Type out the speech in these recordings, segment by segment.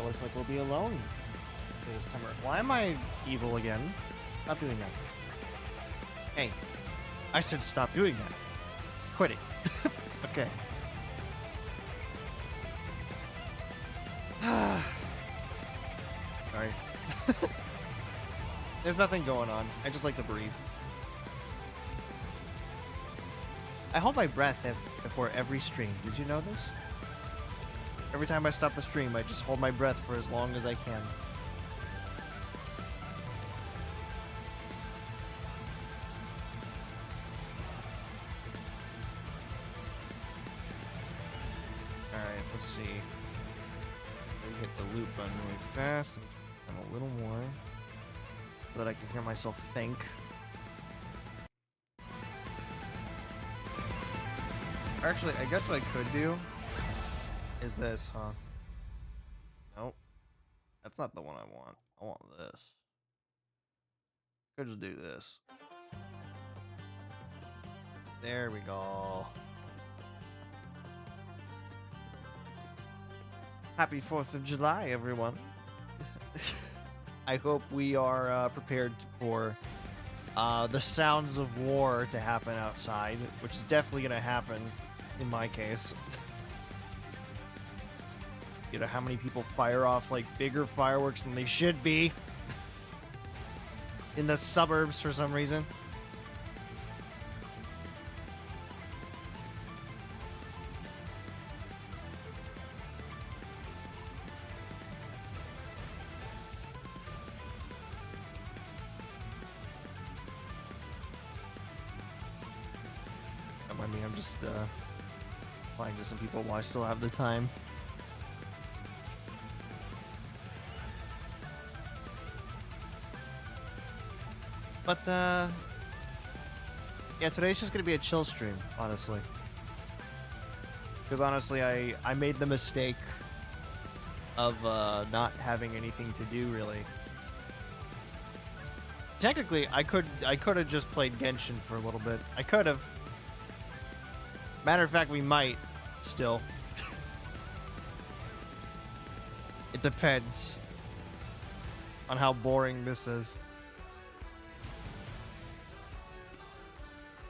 looks like we'll be alone this time. Why am I evil again? Stop doing that. Hey, I said stop doing that. Quit it. Okay. Sorry. There's nothing going on. I just like to breathe. I hold my breath before every stream. Did you know this? Every time I stop the stream, I just hold my breath for as long as I can. Alright, let's see. Let me hit the loop button really fast and a little more so that I can hear myself think. Actually, I guess what I could do is this, huh? Nope. That's not the one I want. I want this. Could just do this. There we go. Happy 4th of July, everyone. I hope we are prepared for the sounds of war to happen outside, which is definitely going to happen in my case. You know how many people fire off like bigger fireworks than they should be in the suburbs for some reason. I mean, I'm just replying to some people while I still have the time. But, yeah, today's just gonna be a chill stream, honestly. Because honestly, I made the mistake of not having anything to do, really. Technically, I could have just played Genshin for a little bit. I could have. Matter of fact, we might still. It depends on how boring this is.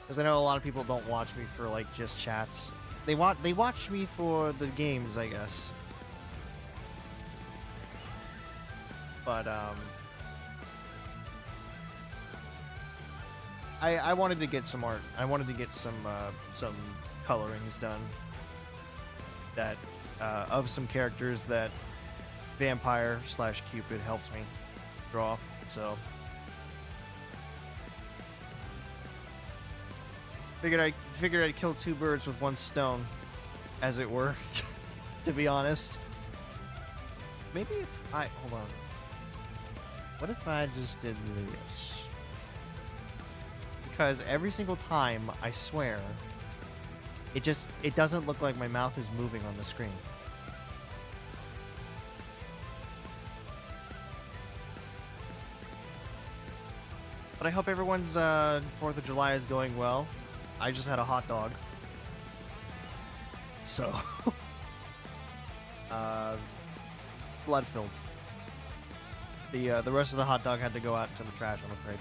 Because I know a lot of people don't watch me for like just chats. They watch me for the games, I guess. But I wanted to get some art. I wanted to get some colorings done that of some characters that Vampire/Cupid helped me draw. So figured I'd kill two birds with one stone, as it were. To be honest, maybe if I hold on. What if I just did this? Because every single time, I swear, it doesn't look like my mouth is moving on the screen. But I hope everyone's 4th of July is going well. I just had a hot dog. So, blood-filled. The rest of the hot dog had to go out to the trash, I'm afraid.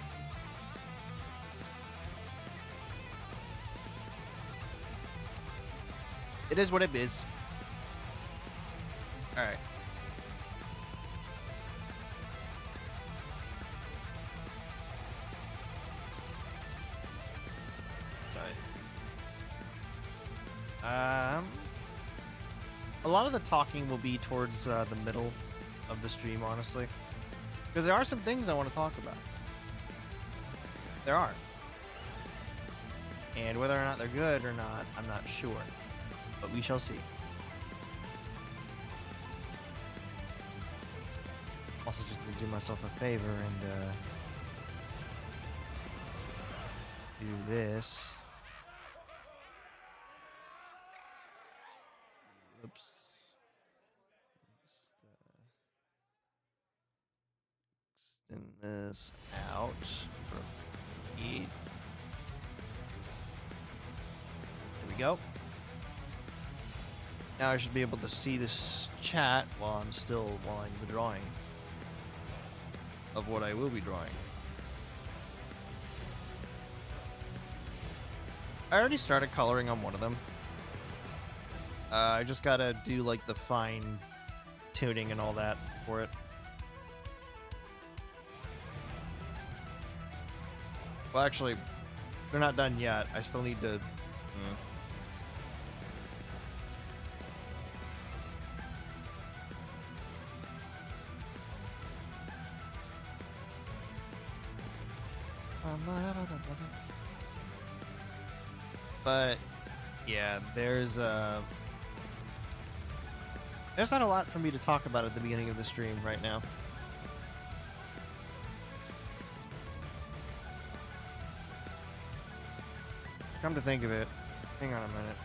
It is what it is. Alright. Sorry. A lot of the talking will be towards the middle of the stream, honestly. Because there are some things I want to talk about. There are. And whether or not they're good or not, I'm not sure. But we shall see. Also, just gonna do myself a favor and do this. Oops. Just extend this out for speed. There we go. Now I should be able to see this chat while I'm the drawing of what I will be drawing. I already started coloring on one of them. I just gotta do like the fine tuning and all that for it. Well, actually, they're not done yet. I still need to... But, yeah, there's not a lot for me to talk about at the beginning of the stream right now. Come to think of it, hang on a minute.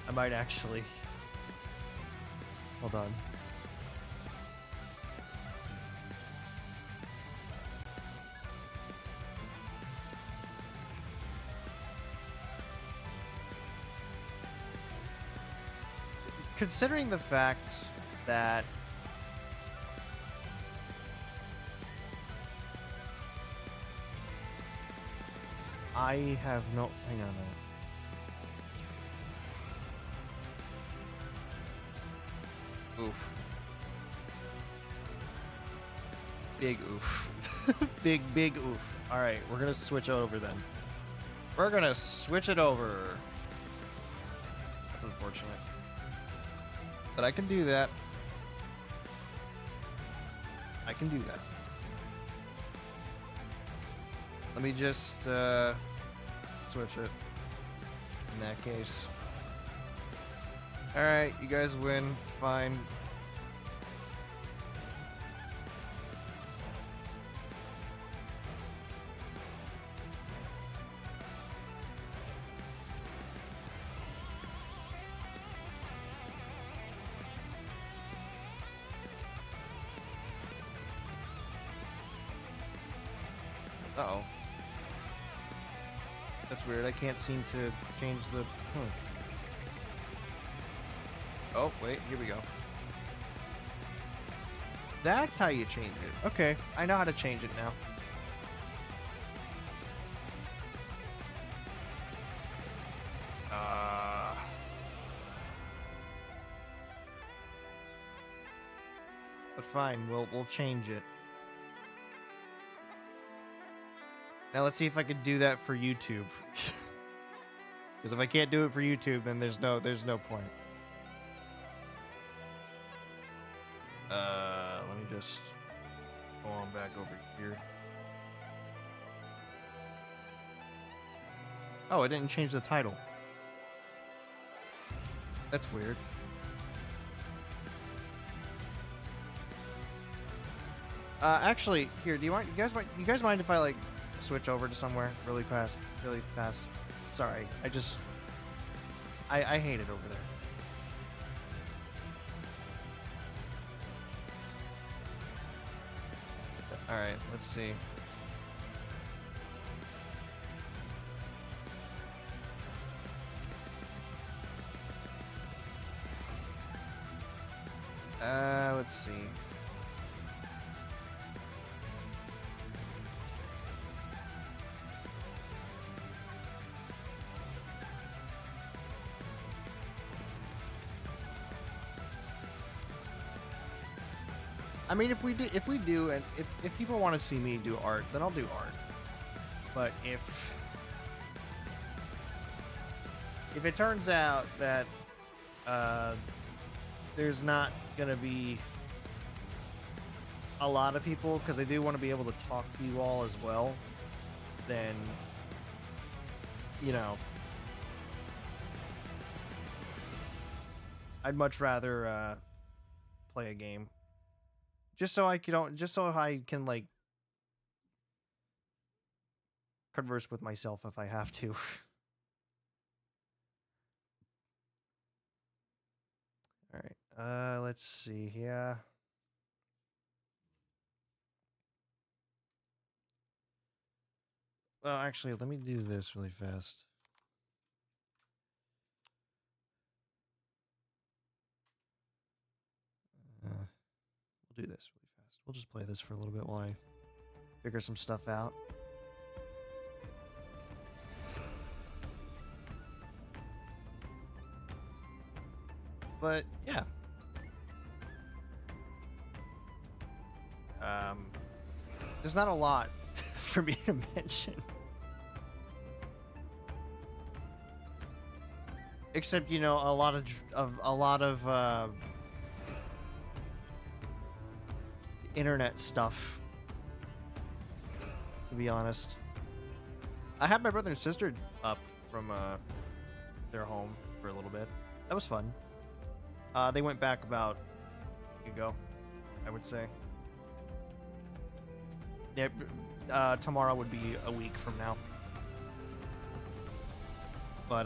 I might actually... Hold on. Considering the fact that I have no... Hang on a minute. Oof. Big oof. big oof. Alright, we're gonna switch over then. We're gonna switch it over. That's unfortunate. But I can do that. I can do that. Let me just switch it in that case. Alright, you guys win. Fine. Uh-oh. That's weird. I can't seem to change the... Oh, wait. Here we go. That's how you change it. Okay. I know how to change it now. But fine. We'll change it. Now let's see if I can do that for YouTube. Because if I can't do it for YouTube, then there's no point. Let me just go on back over here. Oh, it didn't change the title. That's weird. Actually, here, you guys mind if I like switch over to somewhere really fast? Sorry, I hate it over there. All right, let's see. Let's see. I mean, if we do, and if people want to see me do art, then I'll do art. But if it turns out that there's not gonna be a lot of people, because I do want to be able to talk to you all as well, then, you know, I'd much rather play a game. Just so I can like converse with myself if I have to. All right. Let's see here. Well, actually, let me do this really fast. We'll do this really fast. We'll just play this for a little bit while I figure some stuff out. But yeah. There's not a lot for me to mention. Except, you know, a lot of internet stuff, to be honest. I had my brother and sister up from their home for a little bit. That was fun. They went back about a week ago, I would say. Yeah, tomorrow would be a week from now. But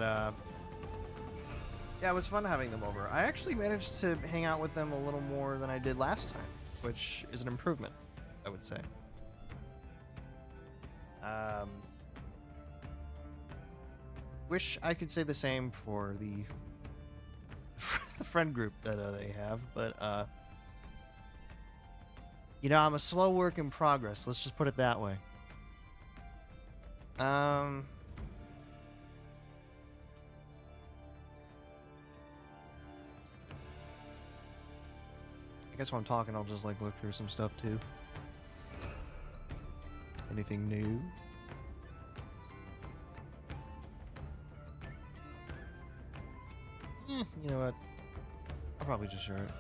yeah, it was fun having them over. I actually managed to hang out with them a little more than I did last time, which is an improvement, I would say. Wish I could say the same for the friend group that they have, but you know, I'm a slow work in progress. Let's just put it that way. I guess while I'm talking, I'll just like look through some stuff too. Anything new? You know what? I'll probably just share it.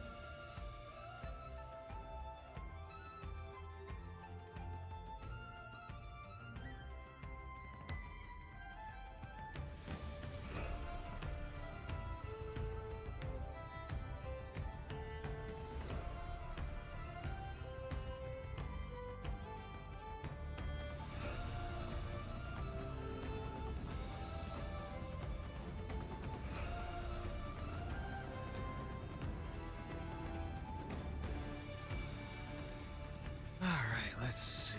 Let's see.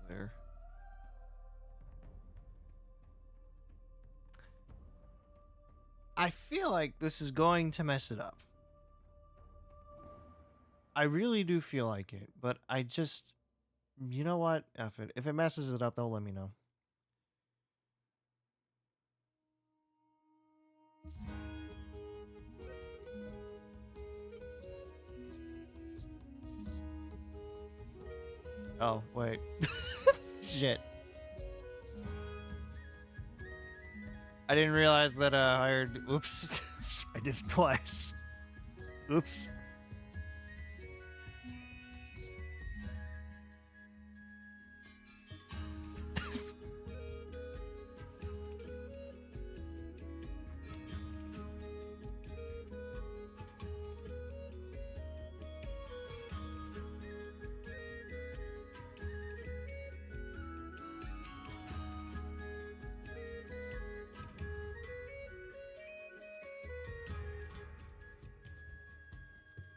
Here we go. Here's there. I feel like this is going to mess it up. I really do feel like it, but I just... You know what? F it. If it messes it up, they'll let me know. Oh, wait. Shit. I didn't realize that I heard... Oops. I did it twice. Oops.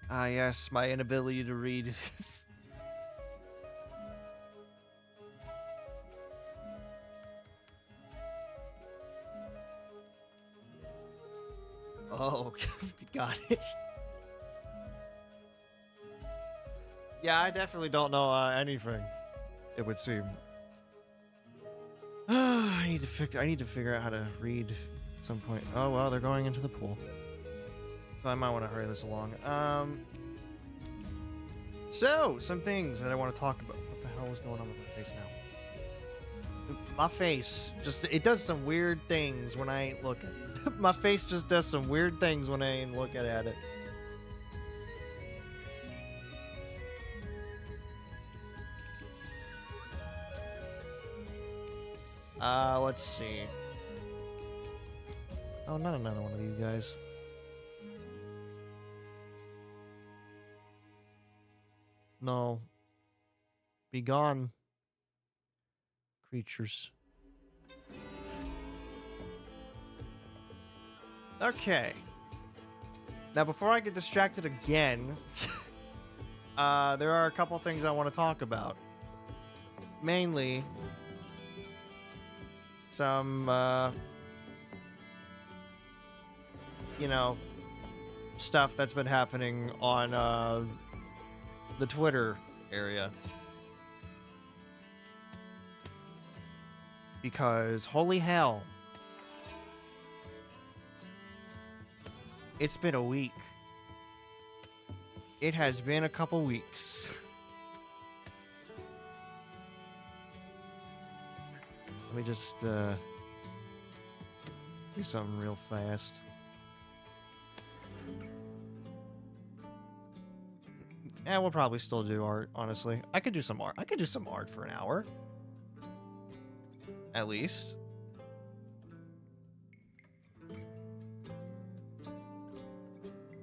Ah, yes, my inability to read. Oh, got it. Yeah, I definitely don't know anything, it would seem. I need to figure out how to read at some point. Oh, well, they're going into the pool. So I might want to hurry this along. So, some things that I want to talk about. What the hell is going on with my face now? My face, it does some weird things when I ain't looking. My face just does some weird things when I ain't looking at it. Let's see. Oh, not another one of these guys. No. Be gone, creatures. Okay. Now, before I get distracted again, there are a couple things I want to talk about. Mainly, some, you know, stuff that's been happening on, the Twitter area. Because, holy hell, it's been a week. It has been a couple weeks. Let me just, do something real fast. Yeah, we'll probably still do art, honestly. I could do some art. I could do some art for an hour. At least.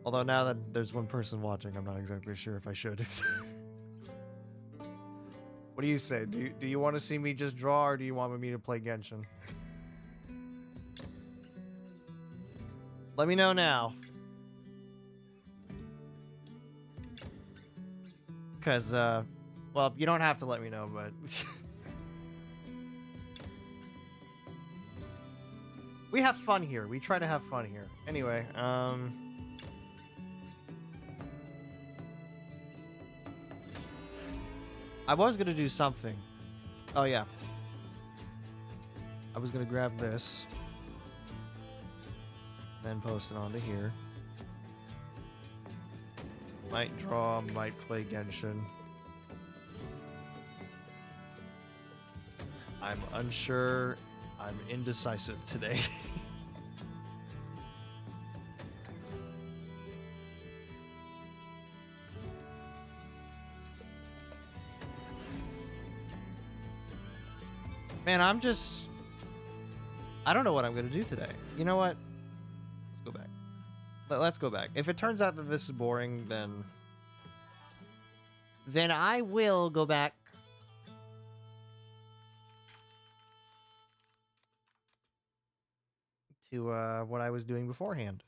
Although now that there's one person watching, I'm not exactly sure if I should. What do you say? Do you want to see me just draw, or do you want me to play Genshin? Let me know now. Because, well, you don't have to let me know, but... we have fun here. We try to have fun here. Anyway, I was gonna do something. Oh, yeah. I was gonna grab this. Then post it onto here. Might draw, might play Genshin. I'm unsure. I'm indecisive today. Man, I don't know what I'm going to do today. You know what? Let's go back. Let's go back. If it turns out that this is boring, then I will go back to what I was doing beforehand.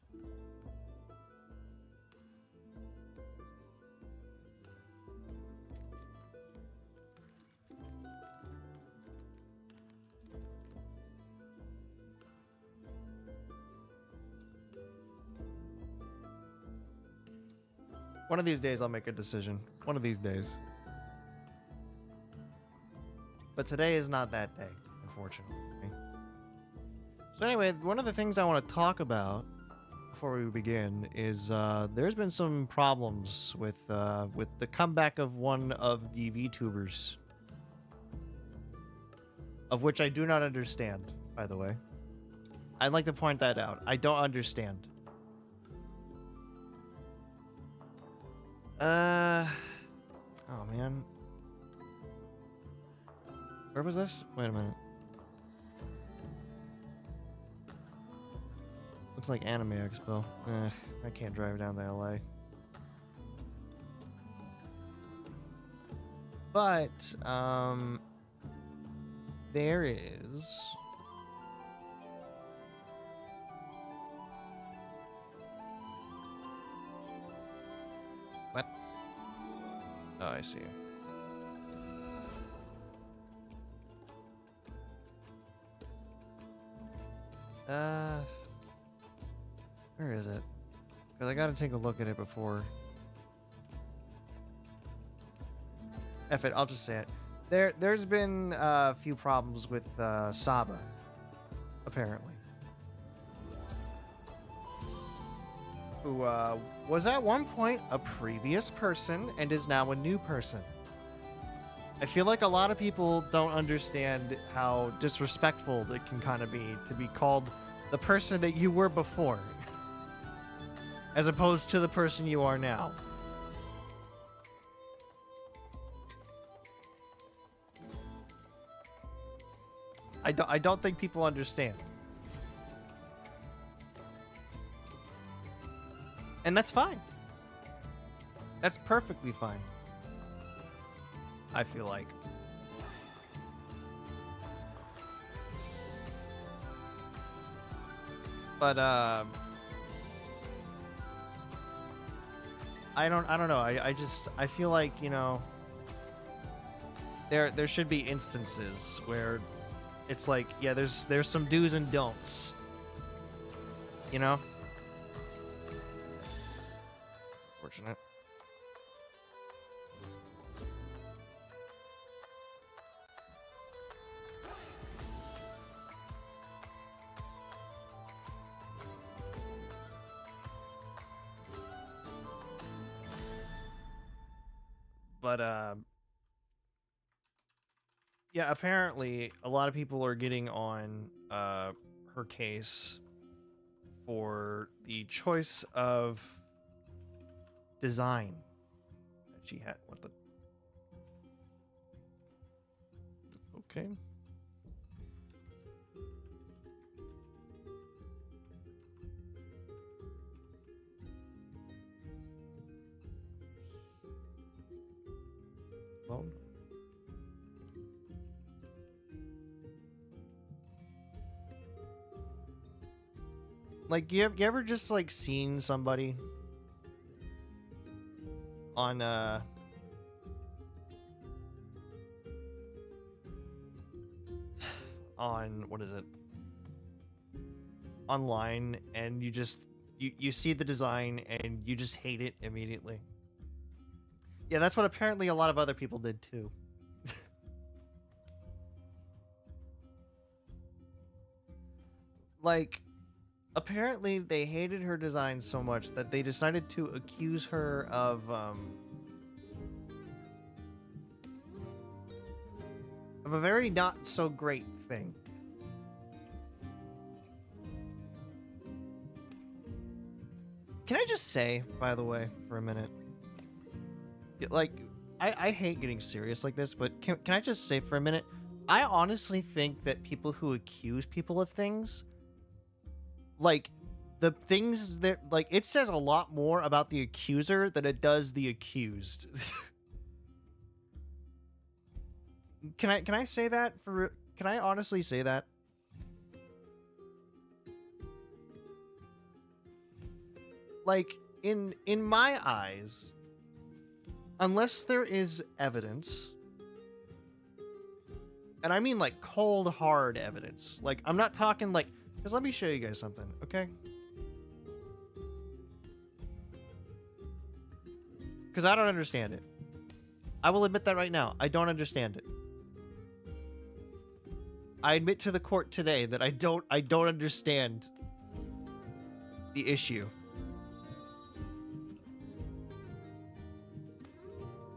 One of these days I'll make a decision. One of these days. But today is not that day, unfortunately. So anyway, one of the things I want to talk about before we begin is there's been some problems with the comeback of one of the VTubers, of which I do not understand, by the way. I'd like to point that out. I don't understand. Oh man. Where was this? Wait a minute. Looks like Anime Expo. I can't drive down to LA. But, there is... What? Oh, I see. Where is it? Because I gotta take a look at it before. F it, I'll just say it. There's been a few problems with Saba, apparently. Who was at one point a previous person and is now a new person. I feel like a lot of people don't understand how disrespectful it can kind of be to be called the person that you were before, as opposed to the person you are now. I don't think people understand. And that's fine. That's perfectly fine. I feel like. But I don't know. I feel like, you know, there should be instances where it's like, yeah, there's some do's and don'ts. You know? It's unfortunate. But yeah, apparently a lot of people are getting on her case for the choice of design that she had. What the? Okay. Well. Like, you ever just, like, seen somebody on, what is it? Online, and you just, you see the design, and you just hate it immediately. Yeah, that's what apparently a lot of other people did, too. Like, apparently they hated her design so much that they decided to accuse her of a very not so great thing. Can I just say, by the way, for a minute, like, I hate getting serious like this, but can I just say for a minute, I honestly think that people who accuse people of things, like, the things that, like, it says a lot more about the accuser than it does the accused. Can I say that for, can I honestly say that? Like, in my eyes, unless there is evidence, and I mean like cold hard evidence, like I'm not talking like, because let me show you guys something, okay? Because I don't understand it. I will admit that right now. I don't understand it. I admit to the court today that I don't understand the issue.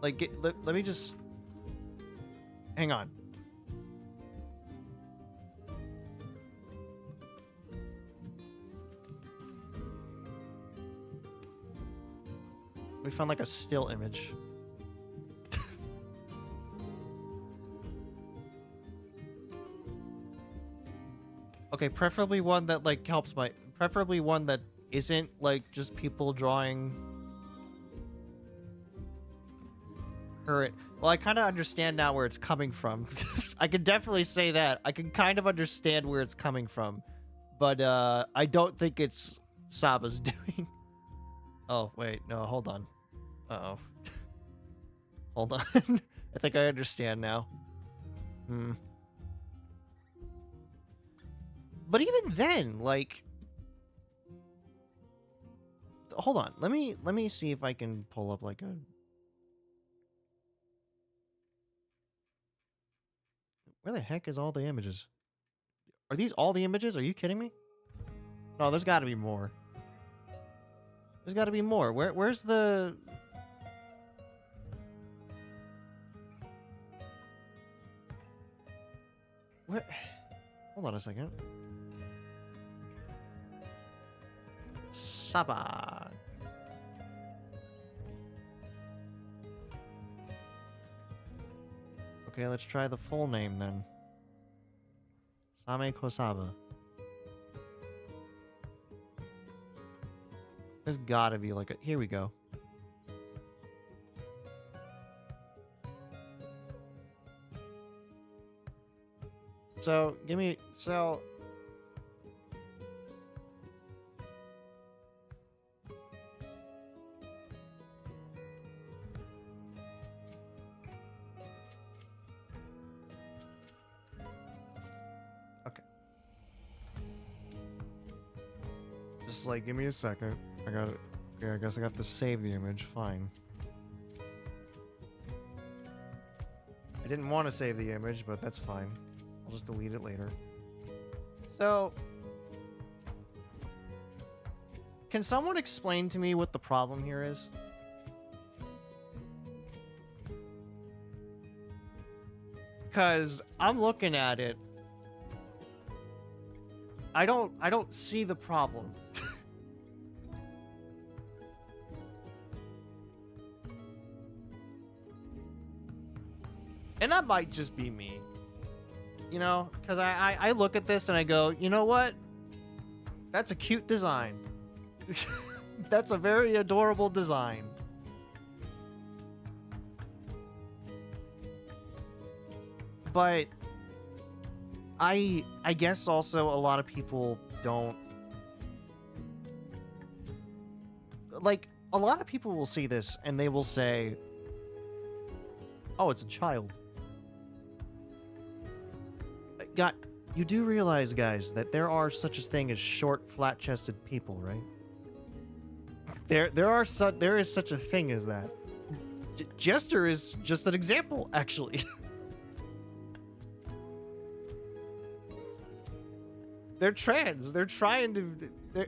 Like, let me just... Hang on. We found like a still image. Okay, preferably one that like helps my... Preferably one that isn't like just people drawing... current... Well, I kind of understand now where it's coming from. I can definitely say that. I can kind of understand where it's coming from. But I don't think it's Saba's doing. Oh, wait. No, hold on. Uh-oh. Hold on. I think I understand now. But even then, like... Hold on. Let me see if I can pull up like a... Where the heck is all the images? Are these all the images? Are you kidding me? No, there's got to be more. There's got to be more. Where's the... Where... Hold on a second. Saba. Okay, let's try the full name then. Same Kosaba. There's gotta be like a... Here we go. So, give me... So... Okay. Just, like, give me a second. I got it. Okay, I guess I have to save the image. Fine. I didn't want to save the image, but that's fine. I'll just delete it later. So... Can someone explain to me what the problem here is? Because I'm looking at it. I don't see the problem. And that might just be me. You know? Because I look at this and I go, you know what? That's a cute design. That's a very adorable design. But I guess also a lot of people don't, like, a lot of people will see this and they will say, oh, it's a child. God, you do realize, guys, that there are such a thing as short, flat-chested people, right? There is such a thing as that. Jester is just an example, actually. They're trans. They're trying to.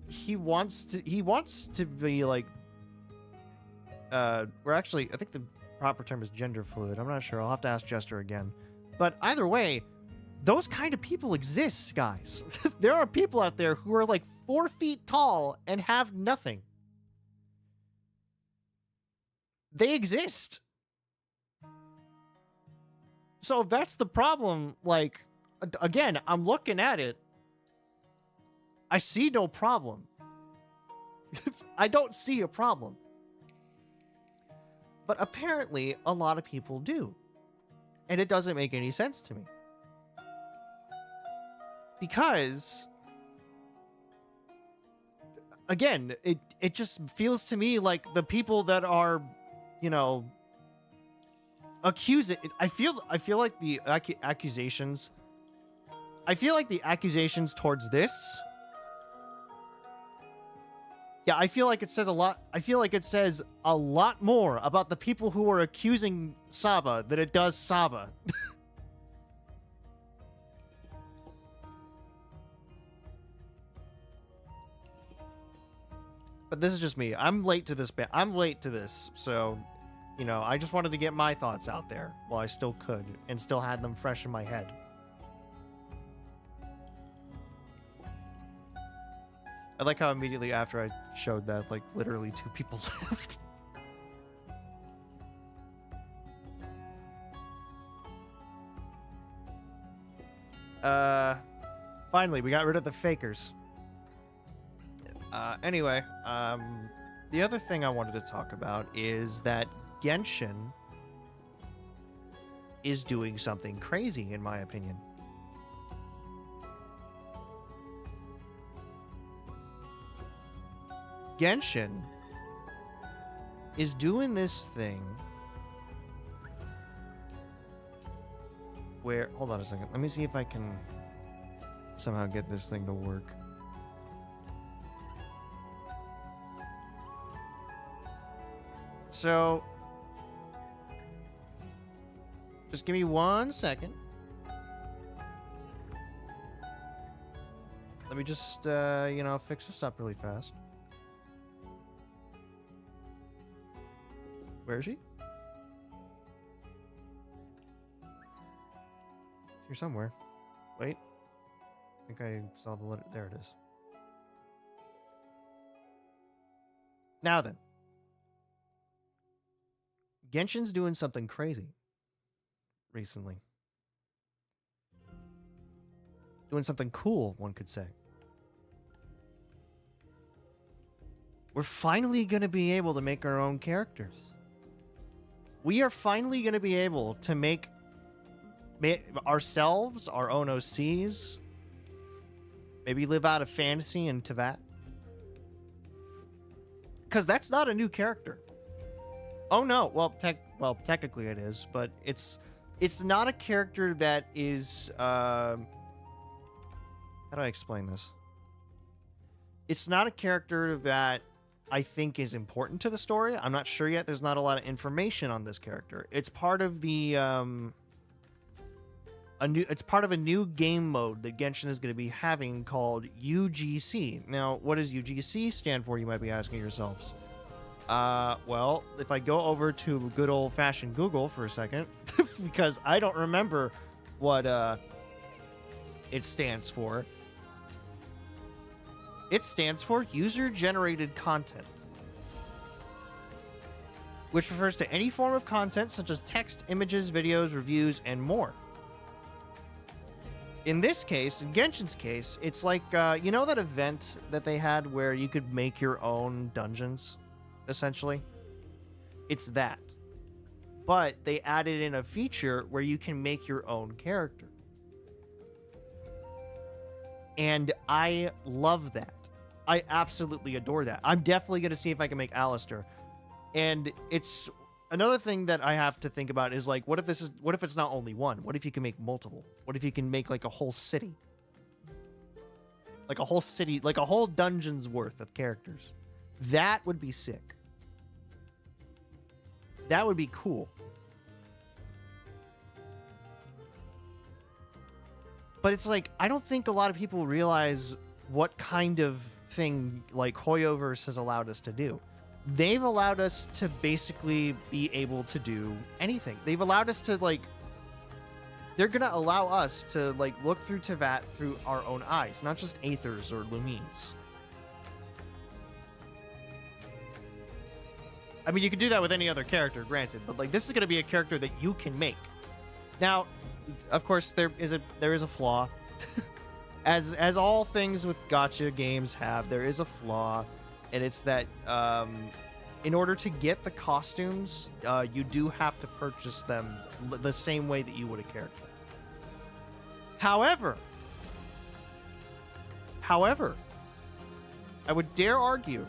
He wants to be like. We're actually. I think the proper term is gender fluid. I'm not sure. I'll have to ask Jester again. But either way, those kind of people exist, guys. There are people out there who are like 4 feet tall and have nothing. They exist. So if that's the problem, like, again, I'm looking at it. I see no problem. I don't see a problem. But apparently, a lot of people do. And it doesn't make any sense to me. Because, again, it just feels to me like the people that are, you know, accusing. I feel like the accusations. I feel like the accusations towards this. Yeah, I feel like it says a lot. I feel like it says a lot more about the people who are accusing Saba than it does Saba. But this is just me. I'm late to this. I'm late to this, so, you know, I just wanted to get my thoughts out there while I still could and still had them fresh in my head. I like how immediately after I showed that, like, literally 2 people left. Finally, we got rid of the fakers. Anyway, the other thing I wanted to talk about is that Genshin is doing something crazy, in my opinion. Genshin is doing this thing where... Hold on a second. Let me see if I can somehow get this thing to work. So... Just give me 1 second. Let me just, you know, fix this up really fast. Where is she? It's here somewhere. Wait. I think I saw the letter. There it is. Now then. Genshin's doing something crazy recently. Doing something cool, one could say. We're finally going to be able to make our own characters. We are finally going to be able to make ourselves, our own OCs. Maybe live out a fantasy in Teyvat. Because that's not a new character. Oh no, well, technically it is, but it's not a character that is, how do I explain this? It's not a character that I think is important to the story. I'm not sure yet. There's not a lot of information on this character. It's part of the, it's part of a new game mode that Genshin is going to be having called UGC. Now, what does UGC stand for, you might be asking yourselves? Well, if I go over to good old-fashioned Google for a second, because I don't remember what it stands for. It stands for User-Generated Content, which refers to any form of content such as text, images, videos, reviews, and more. In this case, in Genshin's case, it's like, you know that event that they had where you could make your own dungeons, essentially? It's that. But they added in a feature where you can make your own character. And I love that. I absolutely adore that. I'm definitely going to see if I can make Alistair. And it's another thing that I have to think about is like, what if it's not only one? What if you can make multiple? What if you can make like a whole city? Like a whole city, like a whole dungeon's worth of characters. That would be sick. That would be cool. But it's like, I don't think a lot of people realize what kind of thing like Hoyoverse has allowed us to do. They've allowed us to basically be able to do anything. They've allowed us to, like, they're going to allow us to, like, look through Teyvat through our own eyes, not just Aethers or Lumines. I mean, you can do that with any other character, granted, but, like, this is going to be a character that you can make. Now, of course, there is a flaw. As all things with gacha games have, there is a flaw. And it's that in order to get the costumes, you do have to purchase them the same way that you would a character. However, I would dare argue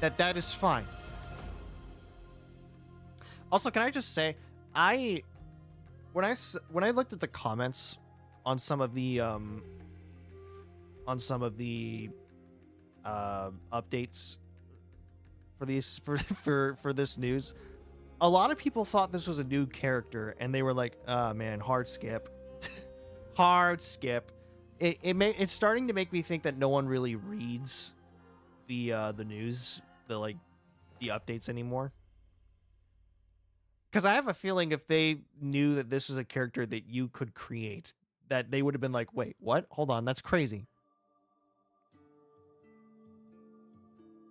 that that is fine. Also, can I just say, when I looked at the comments on some of the updates for these for this news, a lot of people thought this was a new character and they were like, oh man, hard skip. Hard skip. It's starting to make me think that no one really reads the news, the updates anymore, because I have a feeling if they knew that this was a character that you could create, that they would have been like, wait, what? Hold on, that's crazy.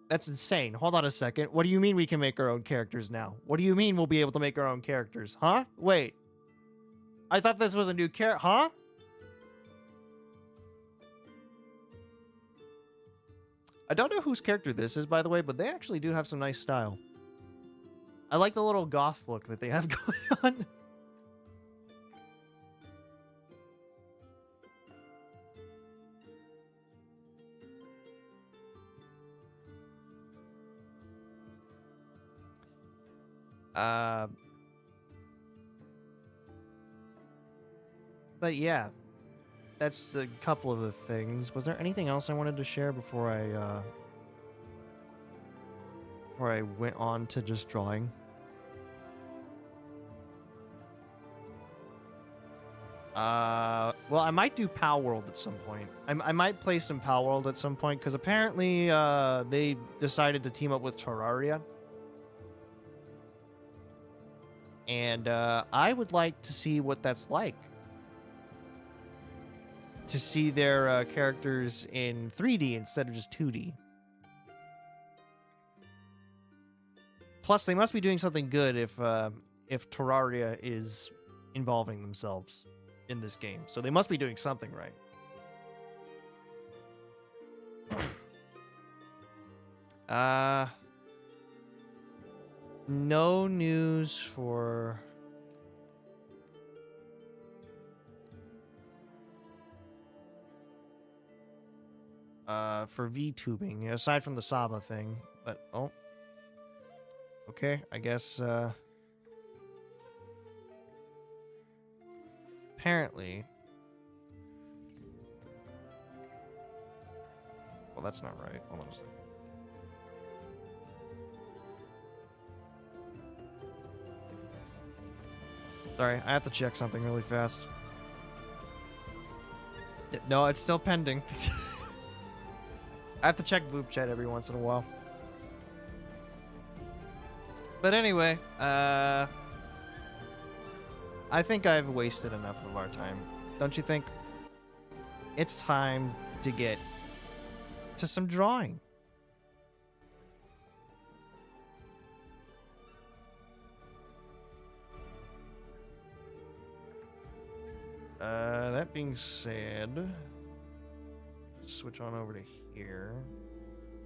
That's insane. Hold on a second. What do you mean we can make our own characters now? What do you mean we'll be able to make our own characters? Huh? Wait. I thought this was a new character. Huh? I don't know whose character this is, by the way, but they actually do have some nice style. I like the little goth look that they have going on. But yeah, that's a couple of the things. Was there anything else I wanted to share before I went on to just drawing? Well, I might do Pal World at some point. I might play some Pal World at some point, because apparently they decided to team up with Terraria. And I would like to see what that's like. To see their characters in 3D instead of just 2D. Plus, they must be doing something good if Terraria is involving themselves in this game. So they must be doing something right. No news for for VTubing, aside from the Saba thing. But, oh. Okay, I guess, apparently... Well, that's not right. Hold on a second. Sorry, I have to check something really fast. No, it's still pending. I have to check Boop Chat every once in a while. But anyway, I think I've wasted enough of our time. Don't you think? It's time to get to some drawing. That being said, switch on over to here.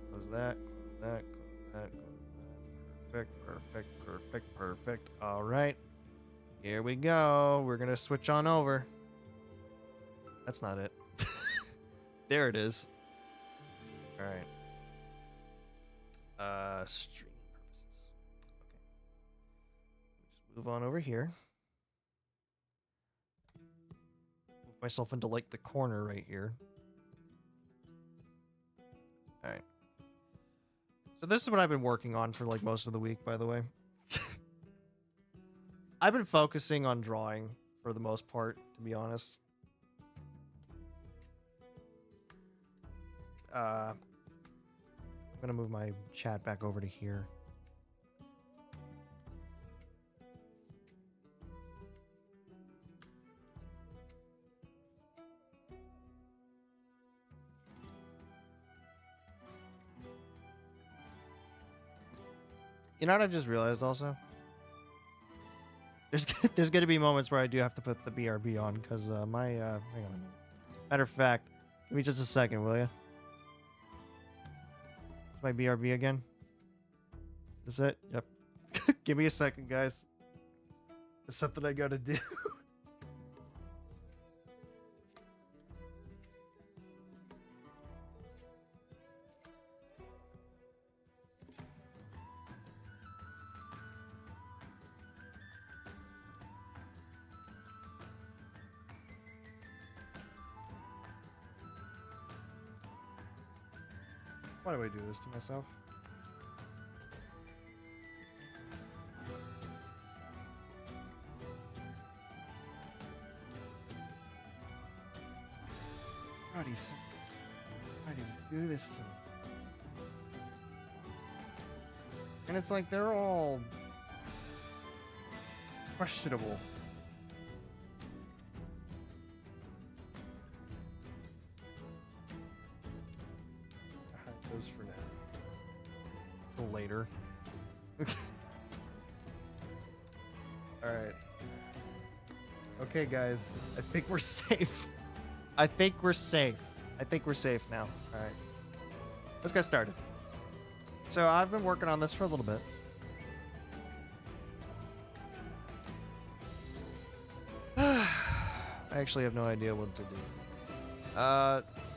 Close that, close that, close that, close that. Perfect, perfect, perfect. All right. Here we go. We're going to switch on over. That's not it. There it is. All right. Stream purposes. Okay. Just move on over here. Move myself into like the corner right here. All right. So this is what I've been working on for like most of the week, by the way. I've been focusing on drawing for the most part, to be honest. I'm gonna move my chat back over to here. You know what I just realized also? There's gonna be moments where I do have to put the BRB on because hang on a minute. Matter of fact, give me just a second, will you? My BRB again. Is it? Yep. Give me a second, guys. There's something I gotta do. Why do I do this to myself? God, why did you do this to me? And it's like they're all questionable. Goes for now. Till later. Alright. Okay, guys. I think we're safe. I think we're safe. I think we're safe now. Alright. Let's get started. So I've been working on this for a little bit. I actually have no idea what to do.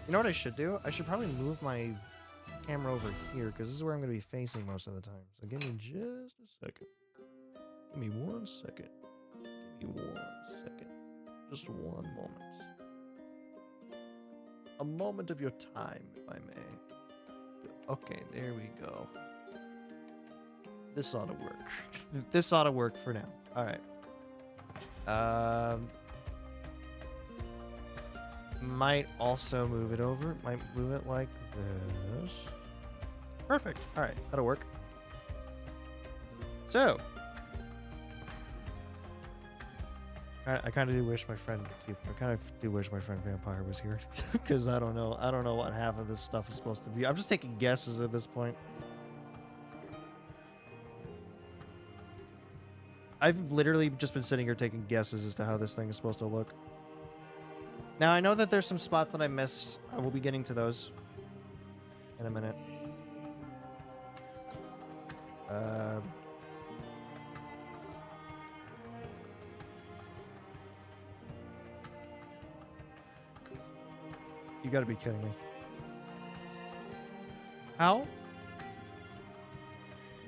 You know what I should do? I should probably move my camera over here because this is where I'm going to be facing most of the time. So give me just a second. Give me 1 second. Give me 1 second. Just one moment. A moment of your time, if I may. Okay, there we go. This ought to work. This ought to work for now. All right. Might also move it over. Might move it like this. Perfect. All right, that'll work. So, I kind of do wish my friend Vampire was here because I don't know what half of this stuff is supposed to be. I'm just taking guesses at this point. I've literally just been sitting here taking guesses as to how this thing is supposed to look. Now, I know that there's some spots that I missed. I will be getting to those in a minute. You gotta be kidding me. How?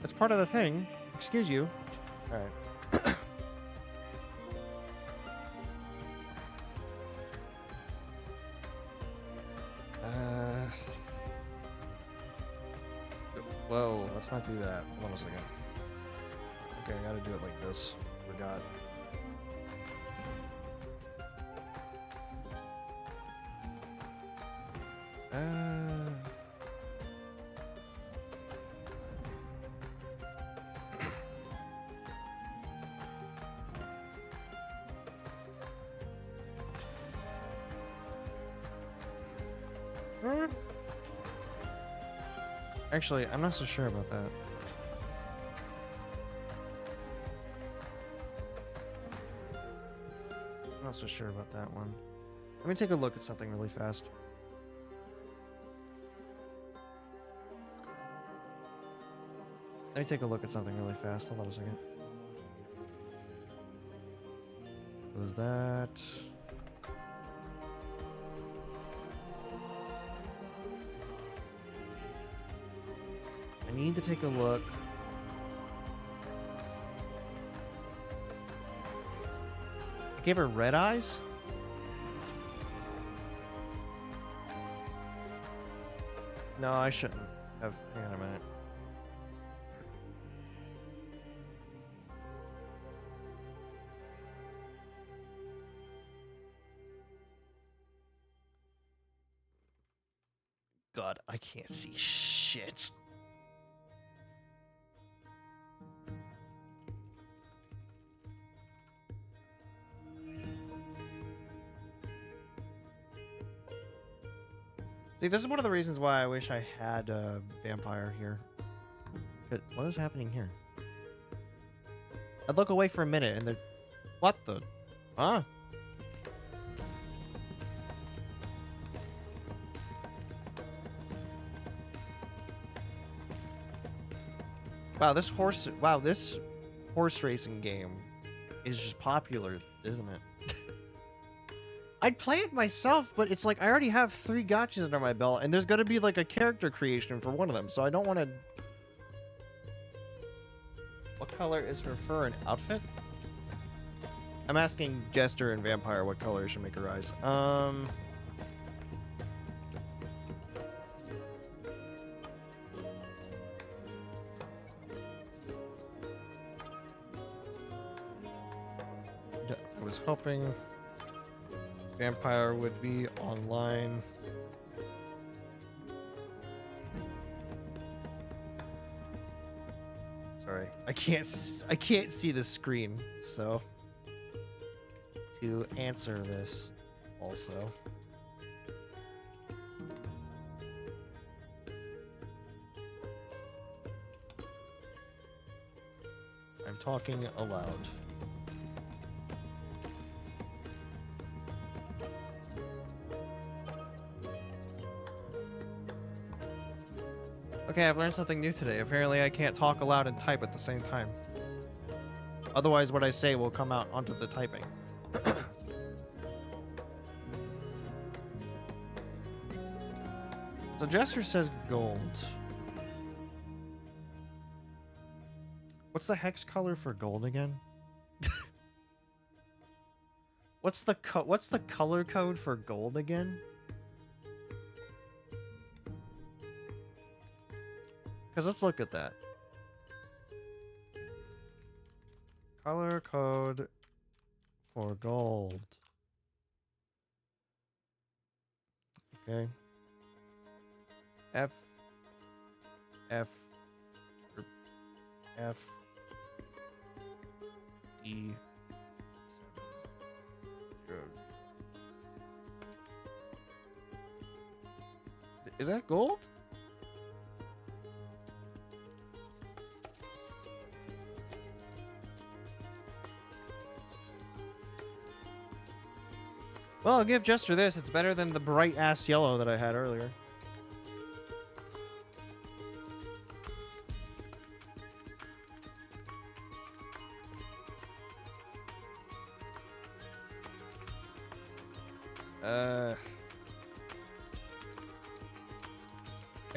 That's part of the thing. Excuse you. All right. Whoa, let's not do that. Hold on a second. Okay, I gotta do it like this. Forgot. Actually, I'm not so sure about that. I'm not so sure about that one. Let me take a look at something really fast. Let me take a look at something really fast. Hold on a second. Was that... I need to take a look. I gave her red eyes? No, I shouldn't have. Hang on a minute. God, I can't see shit. See, this is one of the reasons why I wish I had a vampire here. But what is happening here? I'd look away for a minute and then... What the... Huh? Wow, this horse racing game is just popular, isn't it? I'd play it myself, but it's like I already have 3 gotchas under my belt, and there's got to be like a character creation for one of them, so I don't want to... What color is her fur and outfit? I'm asking Jester and Vampire what color should make her eyes. I was hoping Vampire would be online. Sorry, I can't see the screen, so to answer this also. I'm talking aloud. Okay, I've learned something new today. Apparently I can't talk aloud and type at the same time. Otherwise what I say will come out onto the typing. So Jester says gold. What's the hex color for gold again? What's the color code for gold again? Because let's look at that. Color code for gold. Okay. F E 7. Is that gold? Well, I'll give Jester this. It's better than the bright-ass yellow that I had earlier.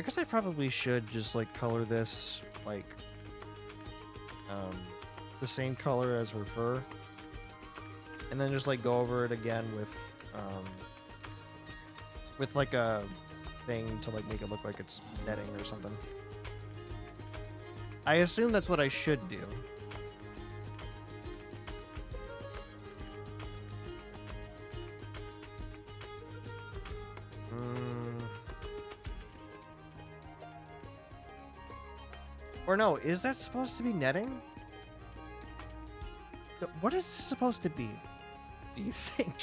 I guess I probably should just like color this like the same color as her fur, and then just like go over it again with like a thing to like make it look like it's netting or something. I assume that's what I should do. Or no, is that supposed to be netting? What is this supposed to be, do you think?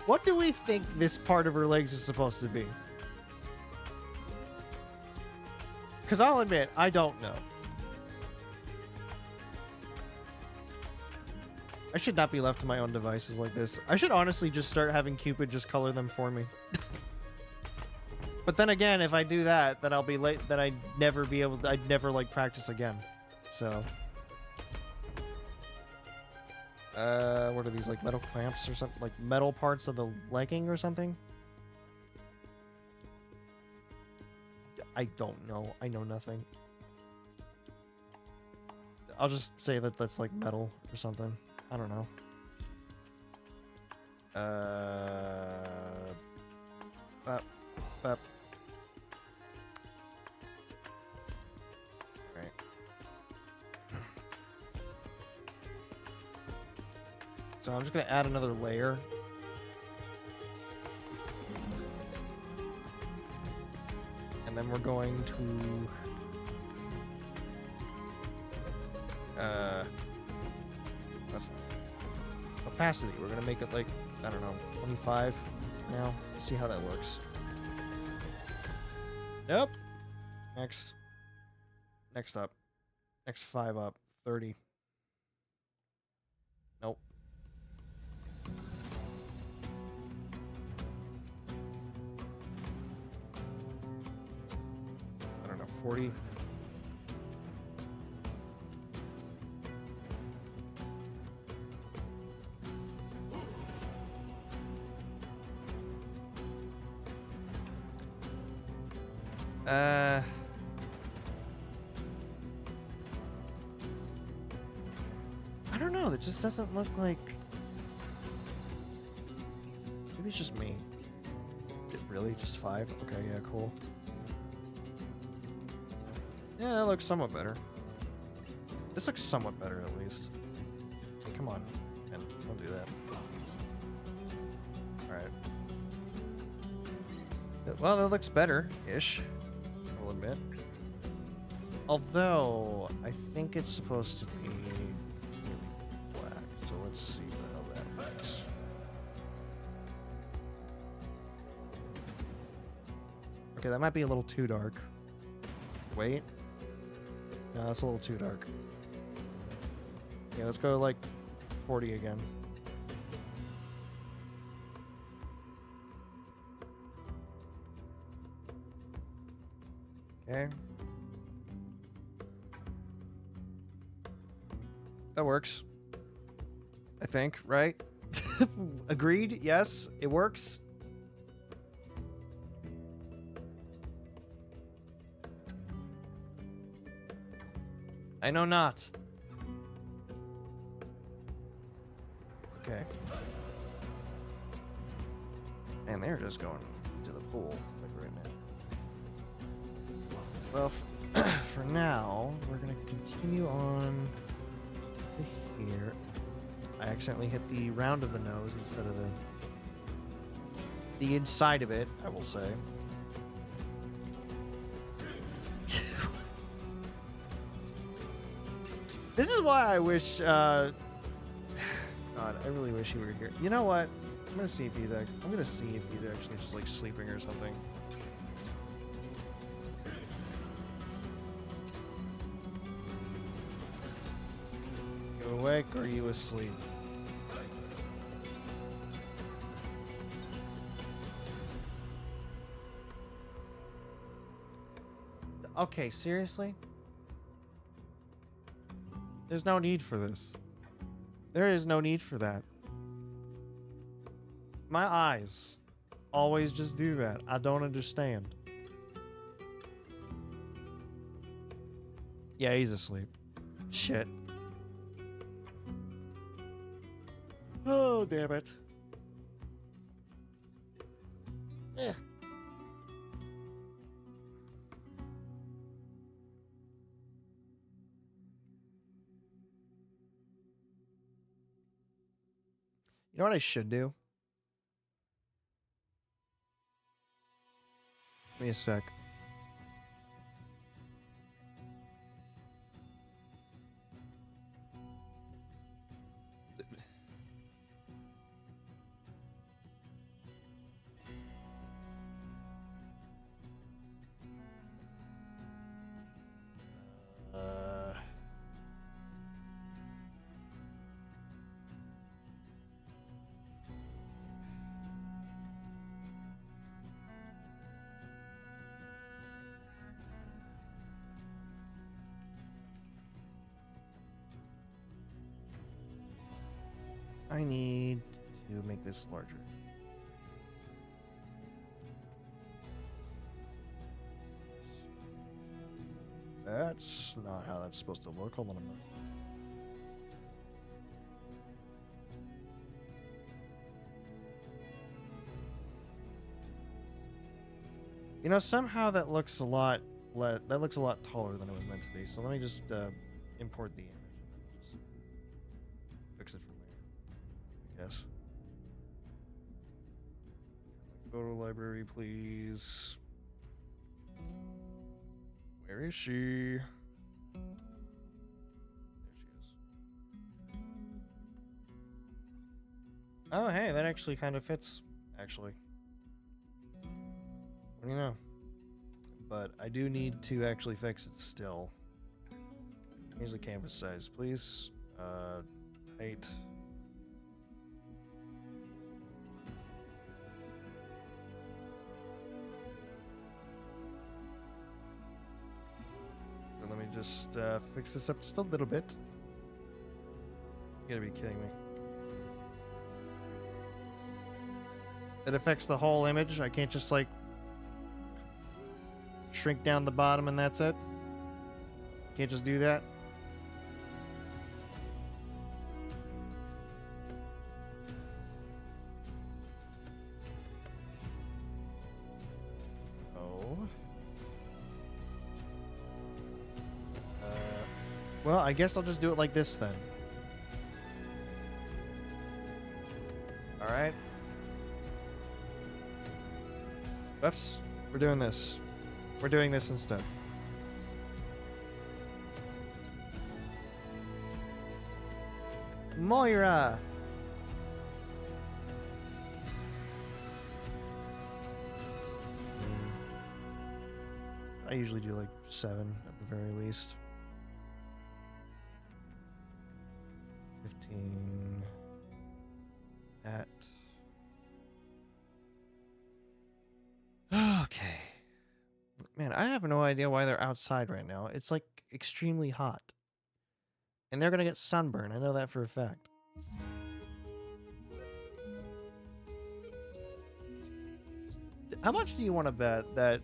What do we think this part of her legs is supposed to be? Because I'll admit, I don't know. I should not be left to my own devices like this. I should honestly just start having Cupid just color them for me. But then again, if I do that, then I'll be late. Then I'd never be able to, I'd never like practice again. So. What are these, like metal clamps or something? Like metal parts of the legging or something? I don't know. I know nothing. I'll just say that that's like metal or something. I don't know. Up. Right. So I'm just gonna add another layer. And then we're going to that's opacity. We're gonna make it like, I don't know, 25 now. See how that works. Yep. Next up. Next 5 up. 30. Nope. I don't know, 40. I don't know, it just doesn't look like... Maybe it's just me. Really? Just 5? Okay, yeah, cool. Yeah, that looks somewhat better. This looks somewhat better, at least. Hey, come on. Man, don't do that. Alright. Well, that looks better-ish. I'll admit. Although, I think it's supposed to be really black. So let's see how that looks. Okay, that might be a little too dark. Wait. No, that's a little too dark. Yeah, let's go like 40 again. Okay. That works. I think, right? Agreed? Yes, it works. I know not. Okay. And they're just going to the pool like right now. Well, for now, we're gonna continue on to here. I accidentally hit the round of the nose instead of the inside of it, I will say. This is why I wish, God, I really wish he were here. You know what? I'm gonna see if he's actually just like sleeping or something. You awake or are you asleep? Okay, seriously? There's no need for this. There is no need for that. My eyes always just do that? I don't understand. Yeah, he's asleep. Shit. Oh, damn it. Eh. You know what I should do? Give me a sec. I need to make this larger. That's not how that's supposed to look. Hold on a minute. You know, somehow that looks a lot taller than it was meant to be. So let me just import the image and then just fix it from there. Yes. Photo library, please. Where is she? There she is. Oh, hey, that actually kind of fits, actually. What do you know? But I do need to actually fix it still. Here's the canvas size, please. Height. So let me just fix this up just a little bit. You gotta be kidding me. It affects the whole image. I can't just like shrink down the bottom and that's it. Can't just do that. Oh. Well, I guess I'll just do it like this then. All right. Whoops. We're doing this. We're doing this instead. Moira! I usually do like 7 at the very least. 15. That. Okay. Man, I have no idea why they're outside right now. It's like extremely hot. And they're gonna get sunburn. I know that for a fact. How much do you want to bet that...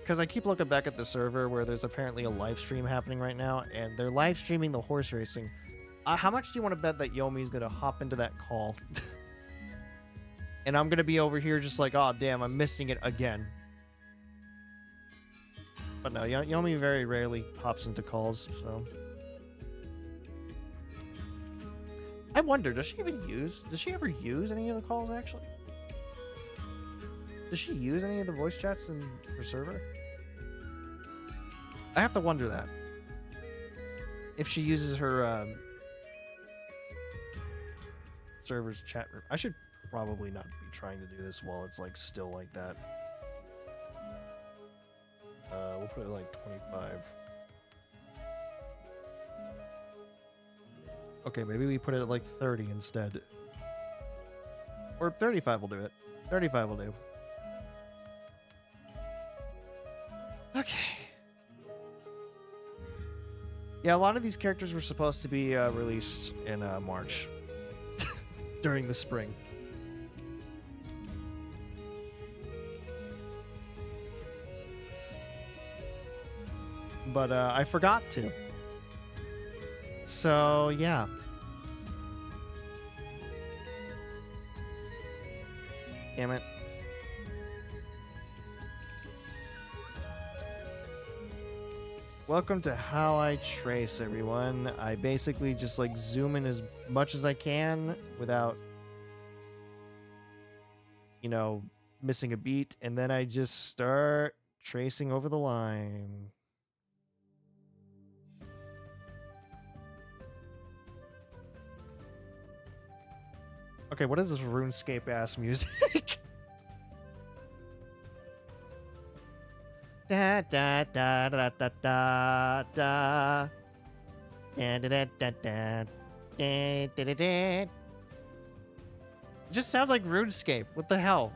Because I keep looking back at the server where there's apparently a live stream happening right now, and they're live streaming the horse racing. How much do you want to bet that Yomi's gonna hop into that call? And I'm gonna be over here just like, oh damn, I'm missing it again. But no, Yomi very rarely hops into calls, so... I wonder, does she ever use any of the calls, actually? Does she use any of the voice chats in her server? I have to wonder that. If she uses her, server's chat room. I should probably not be trying to do this while it's, like, still like that. We'll put it like 25. Okay, maybe we put it at like 30 instead. Or 35 will do it. 35 will do. Okay. Yeah, a lot of these characters were supposed to be released in March. During the spring. but I forgot to. So, yeah. Damn it. Welcome to How I Trace, everyone. I basically just like zoom in as much as I can without, you know, missing a beat, and then I just start tracing over the line. Okay, what is this RuneScape ass music? Da da da da da da da da da da da da da da da. It just sounds like RuneScape. What the hell?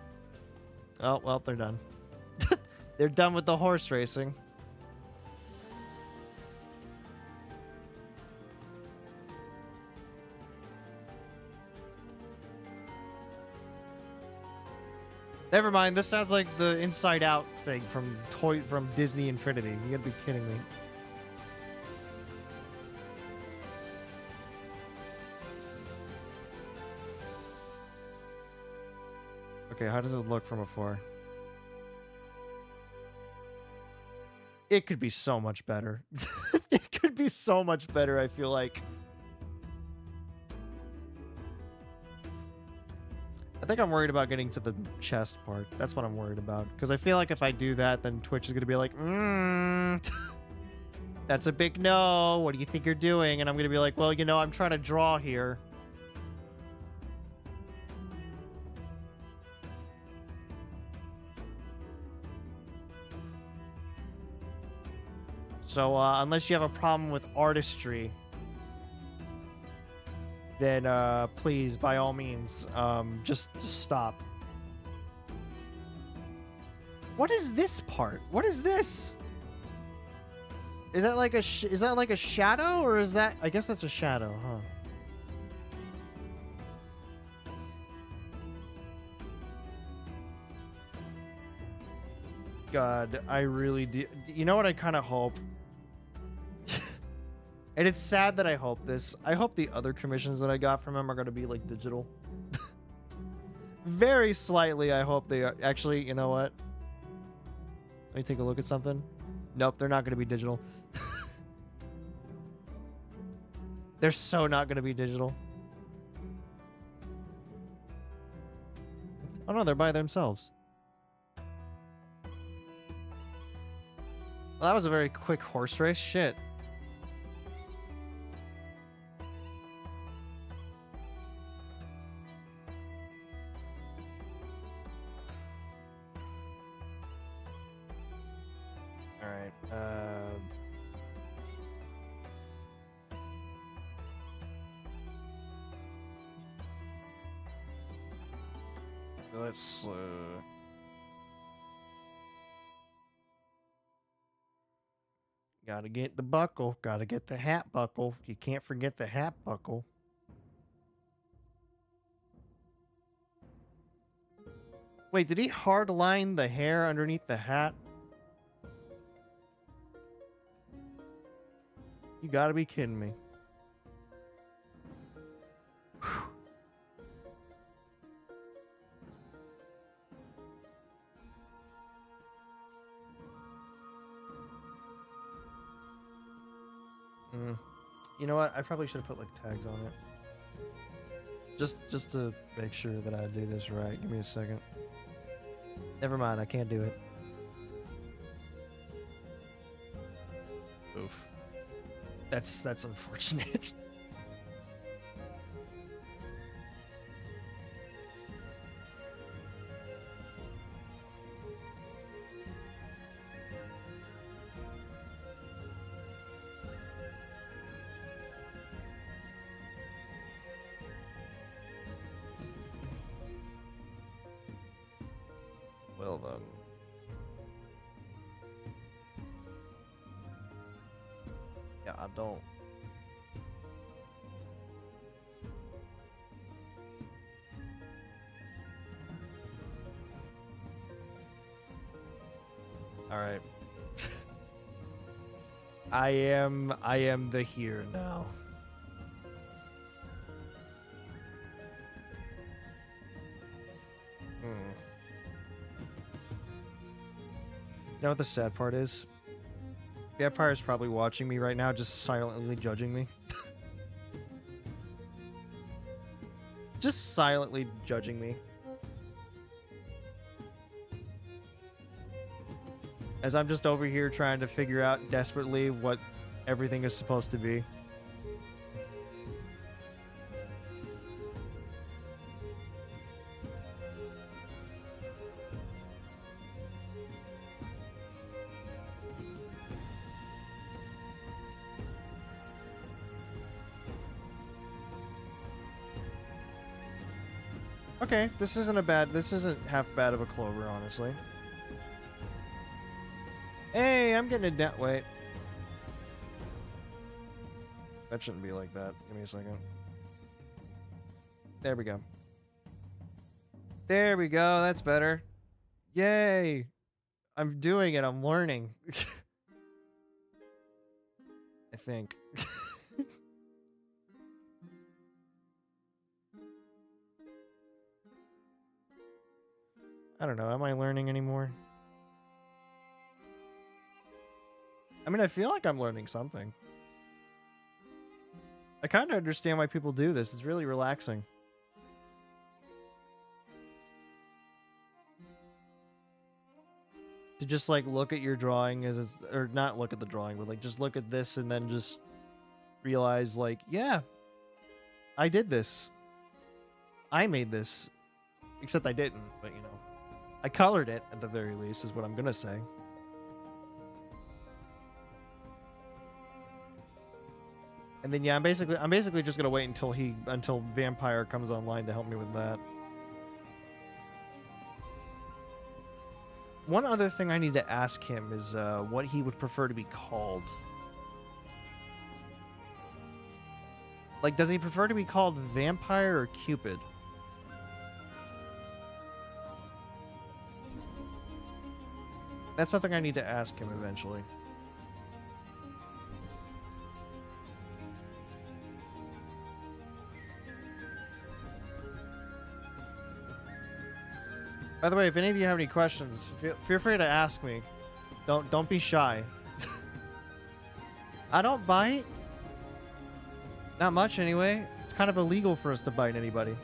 Oh well, they're done. They're done with the horse racing. Never mind. This sounds like the Inside Out thing from Disney Infinity. You gotta be kidding me. Okay, how does it look from afar? It could be so much better. It could be so much better, I feel like. I think I'm worried about getting to the chest part. That's what I'm worried about. Because I feel like if I do that, then Twitch is going to be like, that's a big no. What do you think you're doing? And I'm going to be like, well, you know, I'm trying to draw here. So unless you have a problem with artistry, then please, by all means, just stop. What is this part? What is this? Is that like a shadow, or is that? I guess that's a shadow, huh? God, I really do. You know what I kind of hope? And it's sad that I hope this. I hope the other commissions that I got from him are going to be, like, digital. Very slightly, I hope they are. Actually, you know what? Let me take a look at something. Nope, they're not going to be digital. They're so not going to be digital. Oh, no, they're by themselves. Well, that was a very quick horse race. Shit. Let's gotta get the buckle, gotta get the hat buckle. You can't forget the hat buckle. Wait, did he hard line the hair underneath the hat? You gotta be kidding me. You know what? I probably should have put like tags on it. Just to make sure that I do this right. Give me a second. Never mind, I can't do it. Oof. That's unfortunate. Well then. Yeah, I don't. All right. I am the here now. You know what the sad part is? Vampire's probably watching me right now, just silently judging me. Just silently judging me. As I'm just over here trying to figure out desperately what everything is supposed to be. Okay, this isn't half bad of a clover, honestly. Hey, I'm getting it down. Wait. That shouldn't be like that. Give me a second. There we go. There we go. That's better. Yay. I'm doing it. I'm learning. I think. I don't know. Am I learning anymore? I mean, I feel like I'm learning something. I kind of understand why people do this. It's really relaxing. To just like look at your drawing as it's, or not look at the drawing, but like just look at this and then just realize like, yeah, I did this. I made this. Except I didn't, but you know. I colored it at the very least is what I'm gonna say. And then yeah, I'm basically just gonna wait until Vampire comes online to help me with that. One other thing I need to ask him is what he would prefer to be called. Like, does he prefer to be called Vampire or Cupid? That's something I need to ask him eventually. By the way, if any of you have any questions, feel free to ask me. Don't be shy. I don't bite. Not much anyway. It's kind of illegal for us to bite anybody.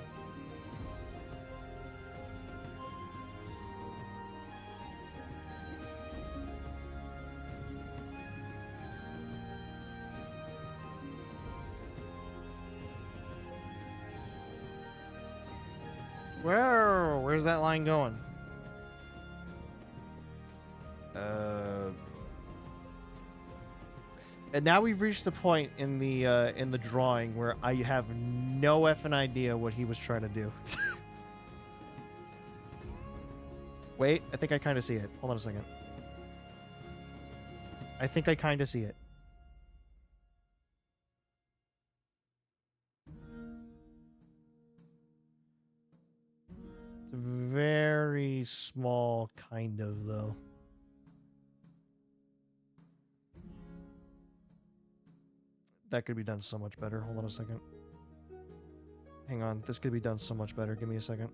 Where's that line going? And now we've reached the point in the drawing where I have no effing idea what he was trying to do. Wait, I think I kind of see it. Hold on a second. I think I kind of see it. It's very small, kind of, though. That could be done so much better. Hold on a second. Hang on. This could be done so much better. Give me a second.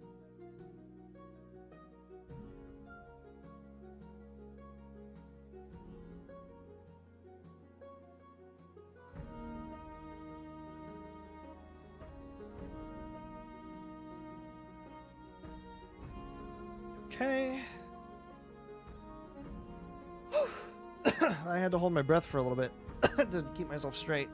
Okay. I had to hold my breath for a little bit to keep myself straight.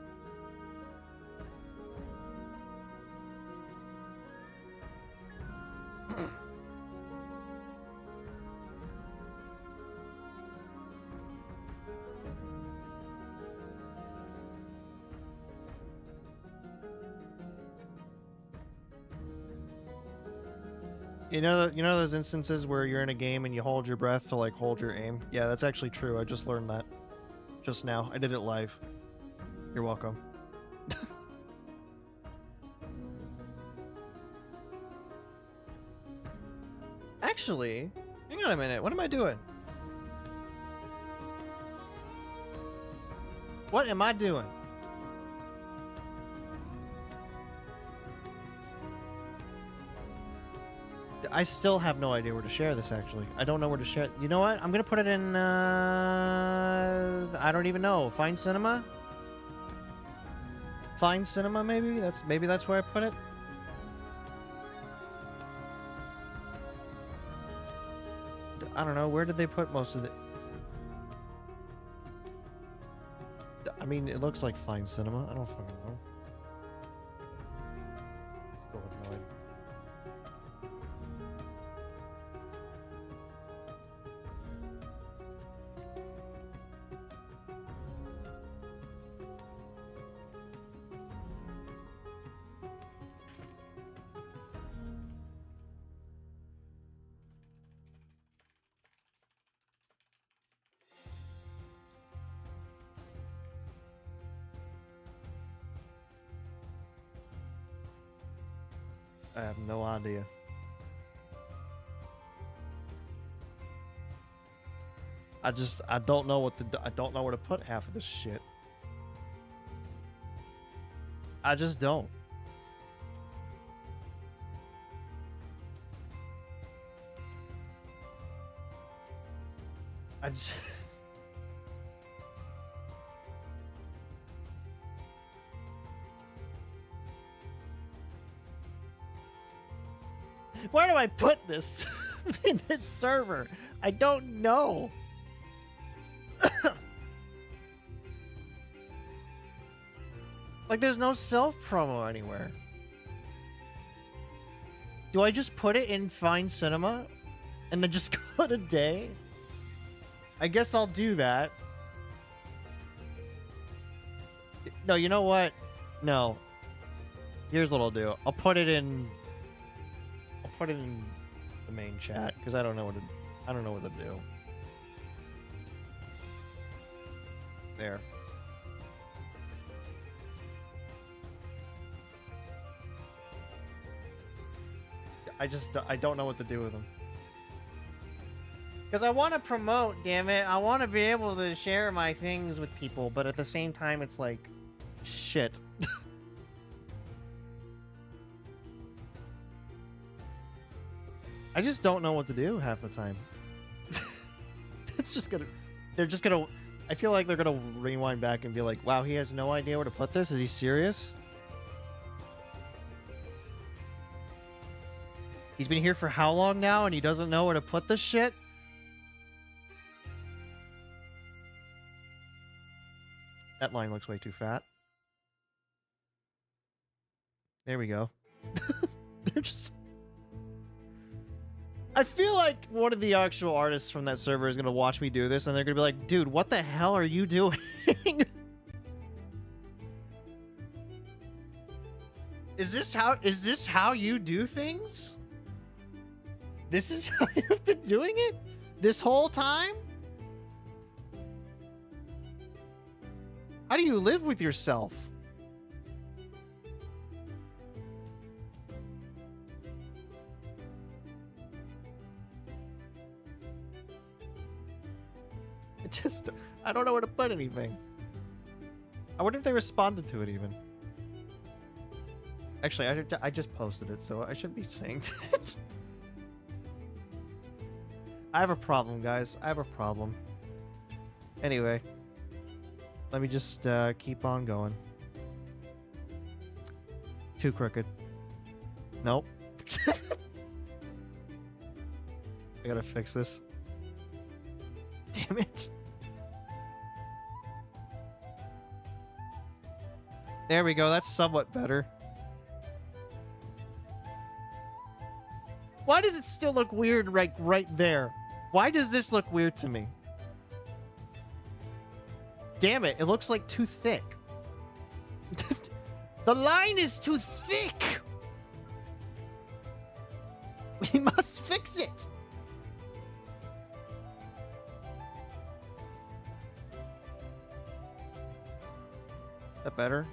You know those instances where you're in a game and you hold your breath to like hold your aim? Yeah, that's actually true. I just learned that just now. I did it live. You're welcome. Actually, hang on a minute. What am I doing? What am I doing? I still have no idea where to share this, actually. I don't know where to share it. You know what? I'm gonna put it in, I don't even know. Find Cinema? Find Cinema, maybe? Maybe that's where I put it? I don't know. Where did they put most of it? I mean, it looks like Find Cinema. I don't fucking know. Still have no idea. I have no idea. I don't know I don't know where to put half of this shit. I just don't. I just... Where do I put this in this server? I don't know. Like, there's no self-promo anywhere. Do I just put it in Find Cinema and then just call it a day? I guess I'll do that. No, you know what? No. Here's what I'll do. I'll put it in the main chat because I don't know what to do. There. I don't know what to do with them. Because I want to promote, damn it. I want to be able to share my things with people, but at the same time, it's like, shit. I just don't know what to do half the time. They're just gonna, I feel like they're gonna rewind back and be like, wow, he has no idea where to put this? Is he serious? He's been here for how long now and he doesn't know where to put this shit? That line looks way too fat. There we go. They're just... I feel like one of the actual artists from that server is going to watch me do this and they're going to be like, dude, what the hell are you doing? Is this how you do things? This is how you've been doing it this whole time? How do you live with yourself? I don't know where to put anything. I wonder if they responded to it even. Actually, I just posted it, so I shouldn't be saying that. I have a problem, guys. I have a problem. Anyway. Let me just keep on going. Too crooked. Nope. I gotta fix this. Damn it. There we go. That's somewhat better. Why does it still look weird right there? Why does this look weird to me? Damn it. It looks like too thick. The line is too thick. We must fix it. Is that better?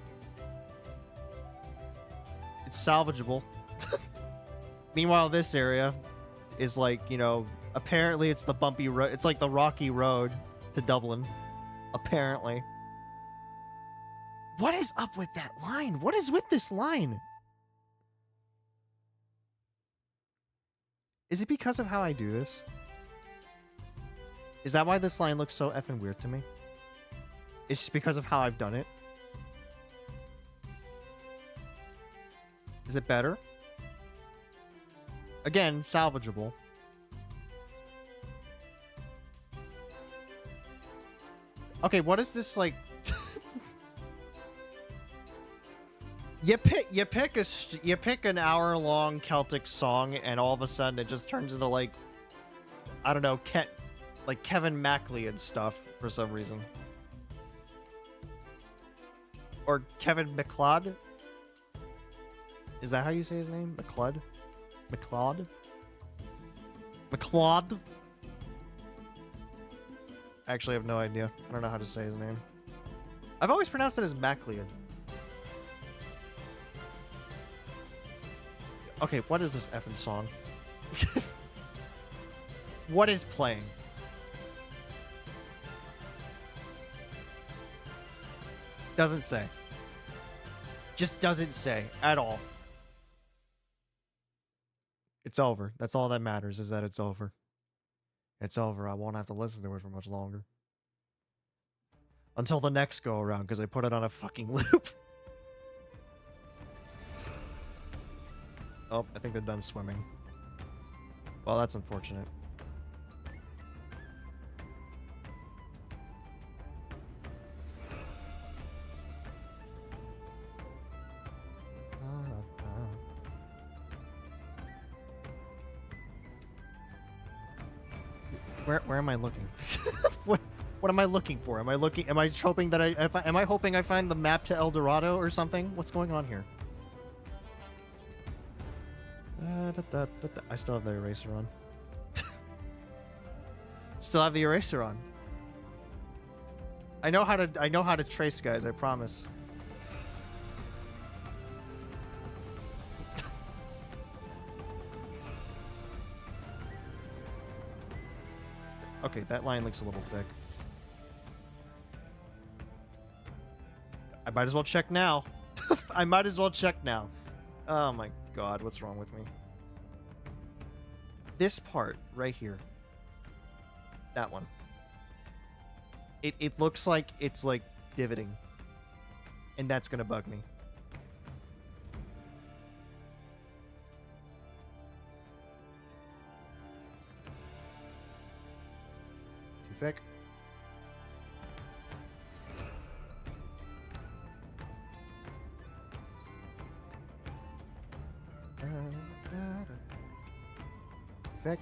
It's salvageable. Meanwhile, this area is like, you know, apparently it's the bumpy road. It's like the rocky road to Dublin. Apparently. What is up with that line? What is with this line? Is it because of how I do this? Is that why this line looks so effing weird to me? It's just because of how I've done it? Is it better? Again, salvageable. Okay, what is this like? You pick an hour-long Celtic song, and all of a sudden it just turns into like, I don't know, like Kevin Macleod and stuff for some reason, or Kevin MacLeod. Is that how you say his name? MacLeod? MacLeod? MacLeod? I actually have no idea. I don't know how to say his name. I've always pronounced it as Macleod. Okay, what is this effing song? What is playing? Doesn't say. Just doesn't say at all. It's over. That's all that matters, is that it's over. It's over. I won't have to listen to it for much longer. Until the next go around, because I put it on a fucking loop. Oh, I think they're done swimming. Well, that's unfortunate. Where am I looking? What am I looking for? Am I hoping that am I hoping I find the map to El Dorado or something? What's going on here? I still have the eraser on. Still have the eraser on. I know how to trace, guys, I promise. Okay, that line looks a little thick. I might as well check now. I might as well check now. Oh my god, what's wrong with me? This part right here. That one. It looks like it's like divoting. And that's gonna bug me. Too thick. Thick.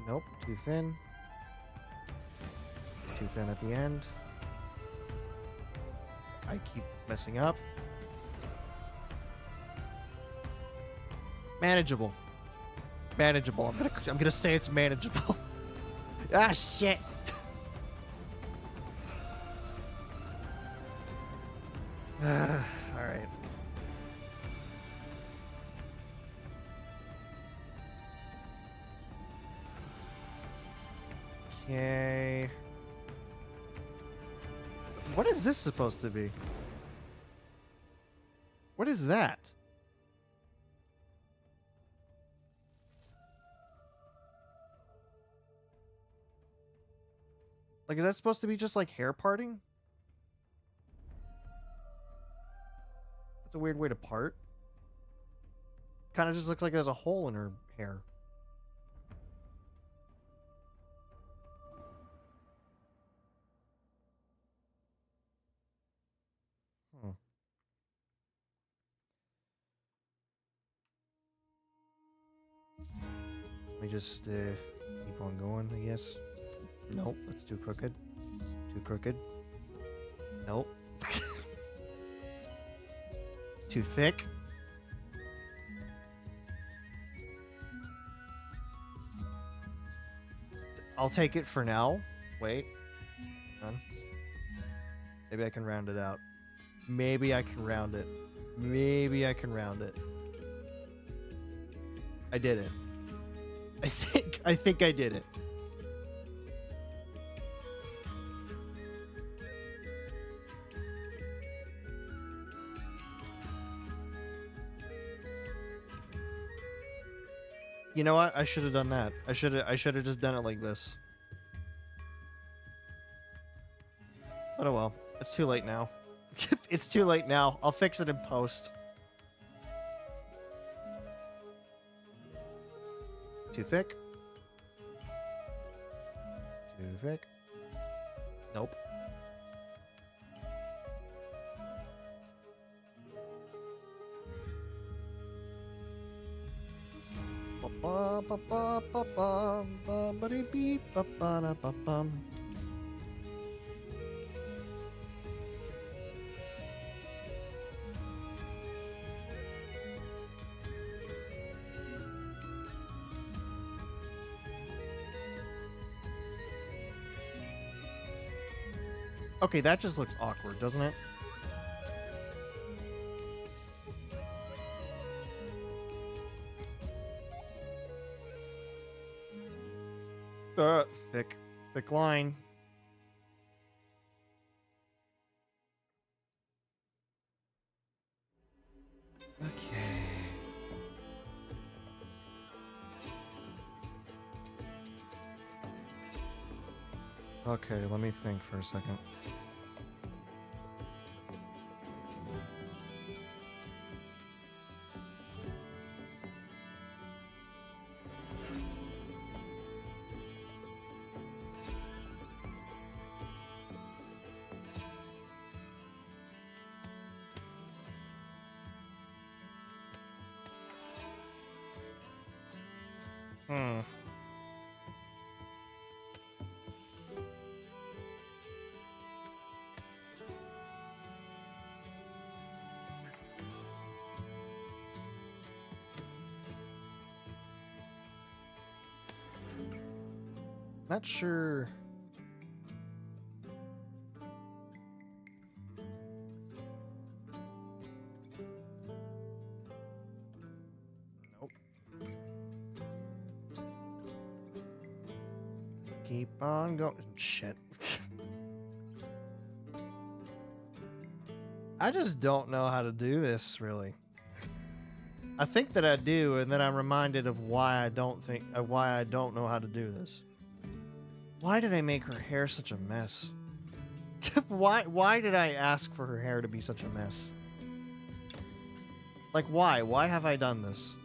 Nope, too thin. Too thin at the end. I keep messing up. Manageable. Manageable. I'm gonna say it's manageable. Ah, shit. All right. Okay. What is this supposed to be? What is that? Like, is that supposed to be just like hair parting? That's a weird way to part. Kind of just looks like there's a hole in her hair. Let me just keep on going, I guess. Nope, that's too crooked. Too crooked. Nope. Too thick. I'll take it for now. Wait. Hold on. Maybe I can round it out. Maybe I can round it. Maybe I can round it. I did it. I think I did it. You know what? I should have done that. I should have just done it like this. But oh well. It's too late now. It's too late now. I'll fix it in post. Too thick? Too thick? Nope. Okay, that just looks awkward, doesn't it? Thick line. Okay. Okay, let me think for a second. Not sure. Nope. Keep on going. Shit. I just don't know how to do this, really. I think that I do, and then I'm reminded of why I don't know how to do this. Why did I make her hair such a mess? Why did I ask for her hair to be such a mess? Like, why? Why have I done this?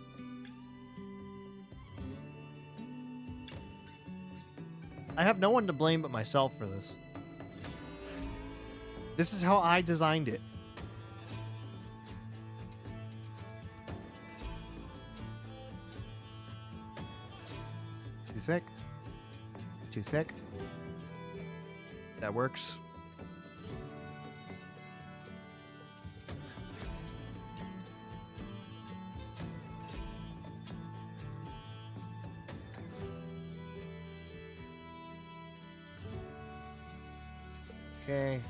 I have no one to blame but myself for this. This is how I designed it. Too thick? Too thick? That works. Okay.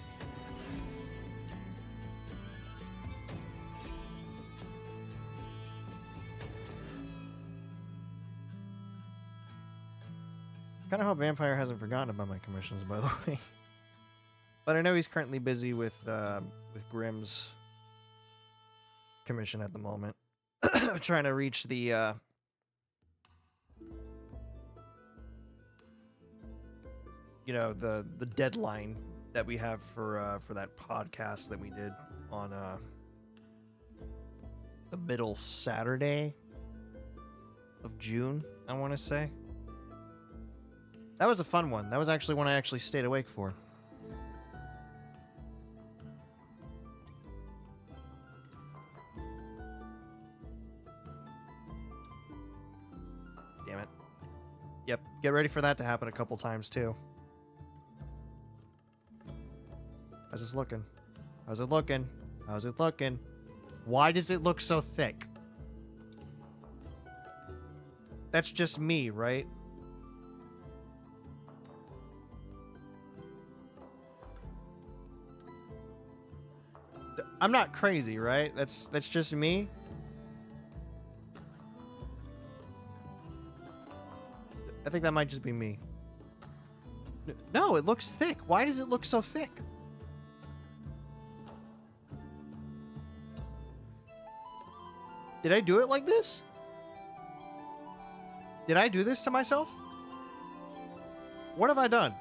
Kind of hope Vampire hasn't forgotten about my commissions, by the way. But I know he's currently busy with Grimm's commission at the moment, trying to reach the you know, the deadline that we have for that podcast that we did on the middle Saturday of June, I want to say. That was a fun one. That was actually one I actually stayed awake for. Damn it. Yep, get ready for that to happen a couple times too. How's this looking? How's it looking? How's it looking? Why does it look so thick? That's just me, right? I'm not crazy, right? That's just me. think that might just be me. No, it looks thick. Why does it look so thick? Did I do it like this? Did I do this to myself? What have I done?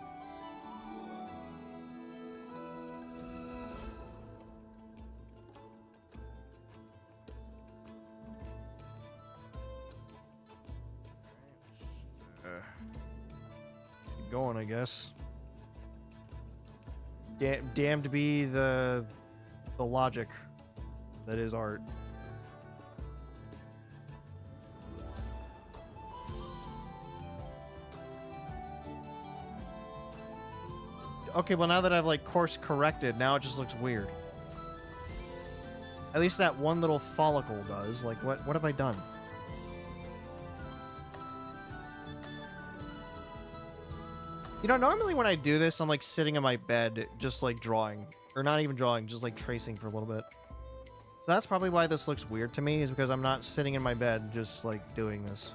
Keep going, I guess. Damned be the logic that is art. Okay, well now that I've like course corrected, now it just looks weird. At least that one little follicle does. Like, what have I done? You know, normally when I do this, I'm like sitting in my bed, just like drawing. Or not even drawing, just like tracing for a little bit. So that's probably why this looks weird to me, is because I'm not sitting in my bed just like doing this.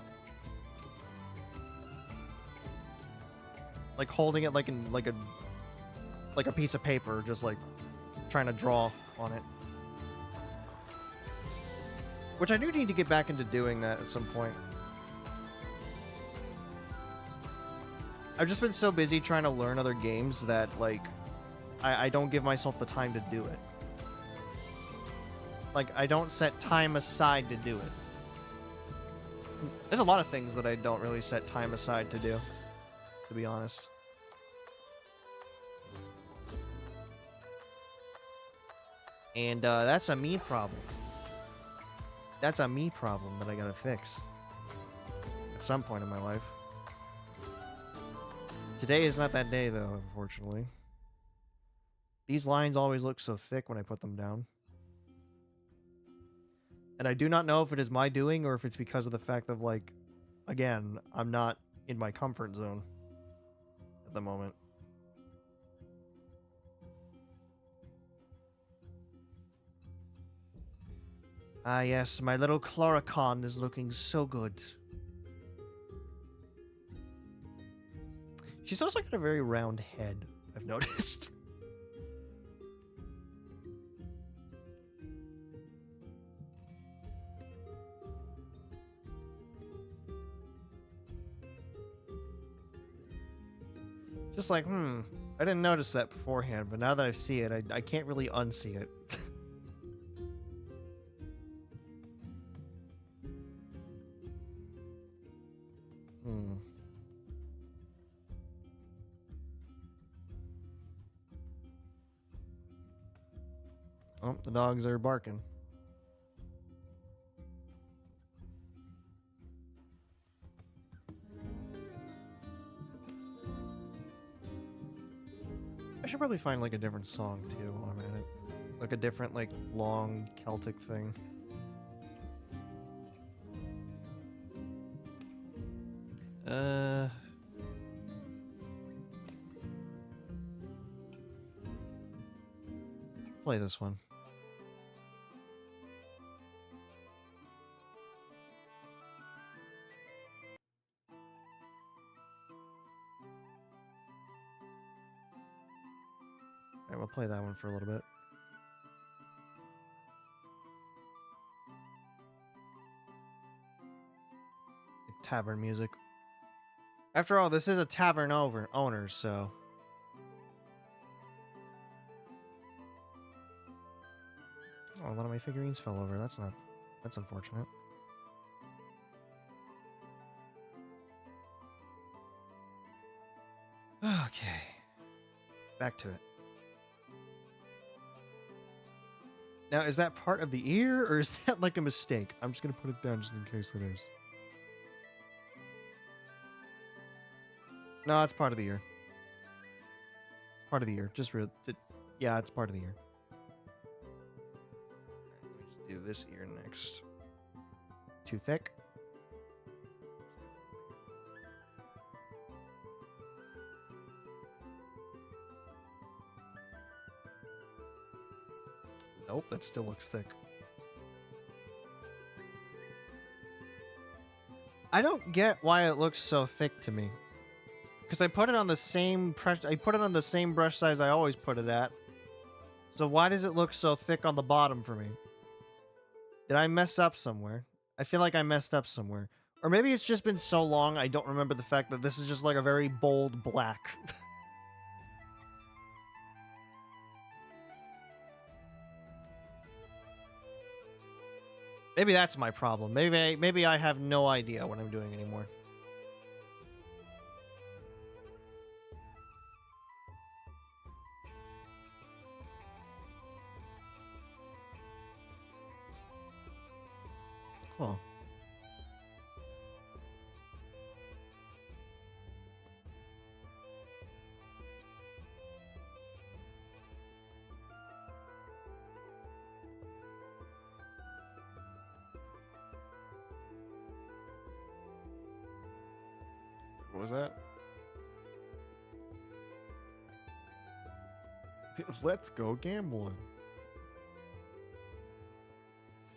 Like holding it like in like a piece of paper, just like trying to draw on it. Which I do need to get back into doing that at some point. I've just been so busy trying to learn other games that, like, I don't give myself the time to do it. Like, I don't set time aside to do it. There's a lot of things that I don't really set time aside to do, to be honest. And that's a me problem. That's a me problem that I gotta fix at some point in my life. Today is not that day, though, unfortunately. These lines always look so thick when I put them down. And I do not know if it is my doing or if it's because of the fact of, like, again, I'm not in my comfort zone at the moment. Ah, yes, my little Chloricon is looking so good. She's also got a very round head, I've noticed. Just like, I didn't notice that beforehand, but now that I see it, I can't really unsee it. Oh, the dogs are barking. I should probably find like a different song too while I'm at it. Like a different, like, long Celtic thing. Play this one. Alright, we'll play that one for a little bit. Tavern music. After all, this is a tavern owner, so... Oh, a lot of my figurines fell over. That's unfortunate. Okay. Back to it. Now, is that part of the ear, or is that like a mistake? I'm just gonna put it down just in case it is. No, it's part of the ear. It's part of the ear. Yeah, it's part of the ear. Let me just do this ear next. Too thick. Nope, that still looks thick. I don't get why it looks so thick to me. Because I put it on the same brush size I always put it at. So why does it look so thick on the bottom for me? Did I mess up somewhere? I feel like I messed up somewhere. Or maybe it's just been so long I don't remember the fact that this is just like a very bold black. Maybe that's my problem. Maybe I have no idea what I'm doing anymore. Huh. What was that? Let's go gambling.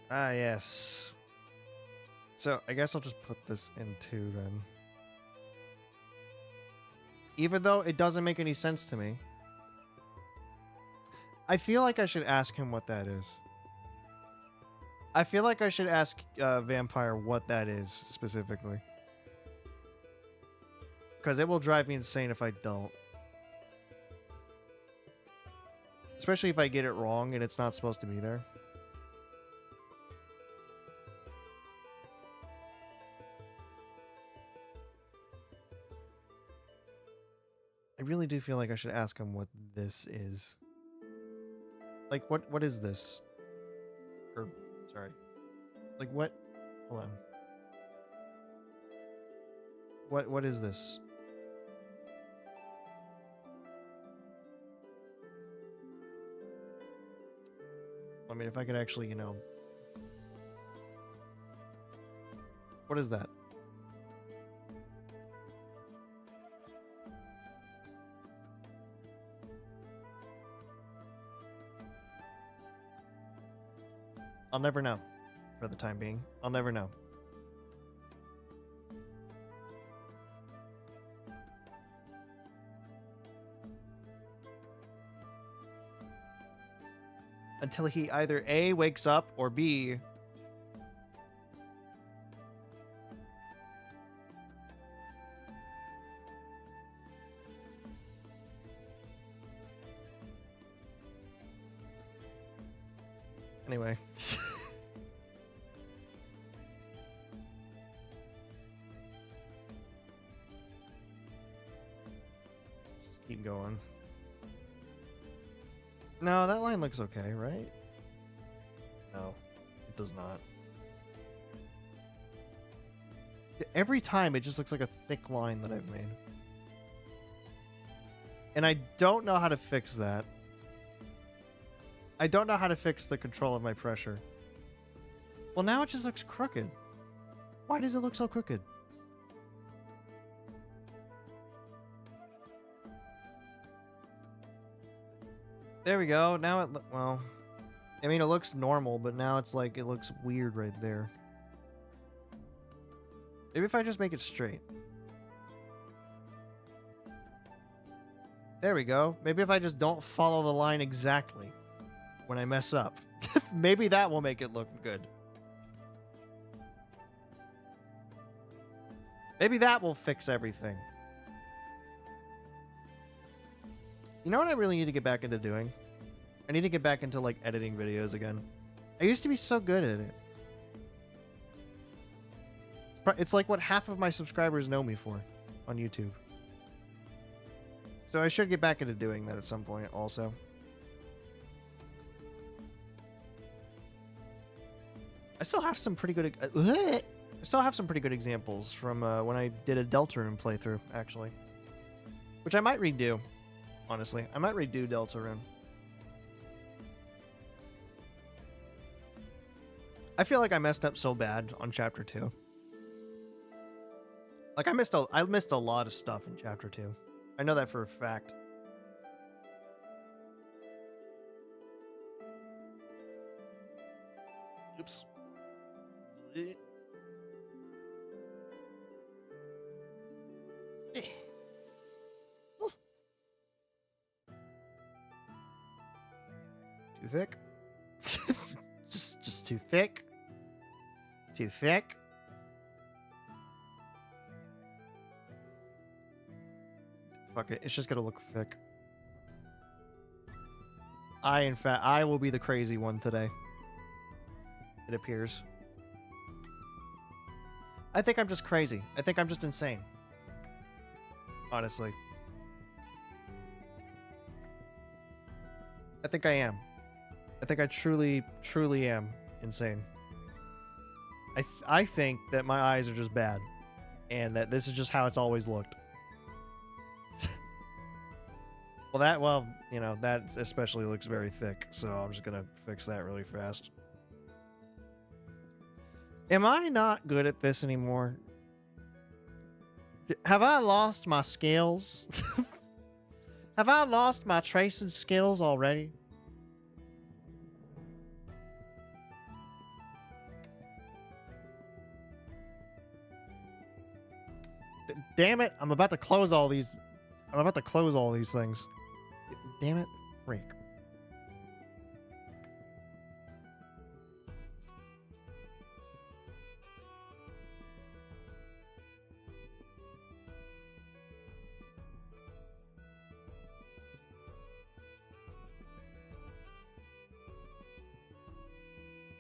Ah, yes. So, I guess I'll just put this in 2 then. Even though it doesn't make any sense to me. I feel like I should ask him what that is. I feel like I should ask Vampire what that is, specifically. Because it will drive me insane if I don't. Especially if I get it wrong and it's not supposed to be there. I really do feel like I should ask him what this is. Like, what is this? Or, sorry. Like, what? Hold on. What is this? I mean, if I could actually, you know... What is that? I'll never know. For the time being. I'll never know. Until he either A, wakes up, or B... Anyway. Just keep going. No, that line looks okay, right? No, it does not. Every time, it just looks like a thick line that I've made. And I don't know how to fix that. I don't know how to fix the control of my pressure. Well, now it just looks crooked. Why does it look so crooked? There we go. Now it well, I mean, it looks normal, but now it's like it looks weird right there. Maybe if I just make it straight. There we go. Maybe if I just don't follow the line exactly when I mess up. Maybe that will make it look good. Maybe that will fix everything. You know what I really need to get back into doing? I need to get back into, like, editing videos again. I used to be so good at it. It's like what half of my subscribers know me for on YouTube. So I should get back into doing that at some point also. I still have some pretty good... I still have some pretty good examples from when I did a Deltarune playthrough, actually. Which I might redo, honestly. I might redo Deltarune. I feel like I messed up so bad on Chapter 2. Like, I missed a lot of stuff in Chapter 2. I know that for a fact. Oops. Too thick? just too thick? Too thick? Fuck it, it's just gonna look thick. In fact, I will be the crazy one today. It appears. I think I'm just crazy. I think I'm just insane. Honestly. I think I am. I think I truly, truly am insane. I think that my eyes are just bad. And that this is just how it's always looked. Well, you know, that especially looks very thick. So I'm just gonna fix that really fast. Am I not good at this anymore? Have I lost my skills? Have I lost my tracing skills already? Damn it, I'm about to close all these. I'm about to close all these things. Damn it, freak.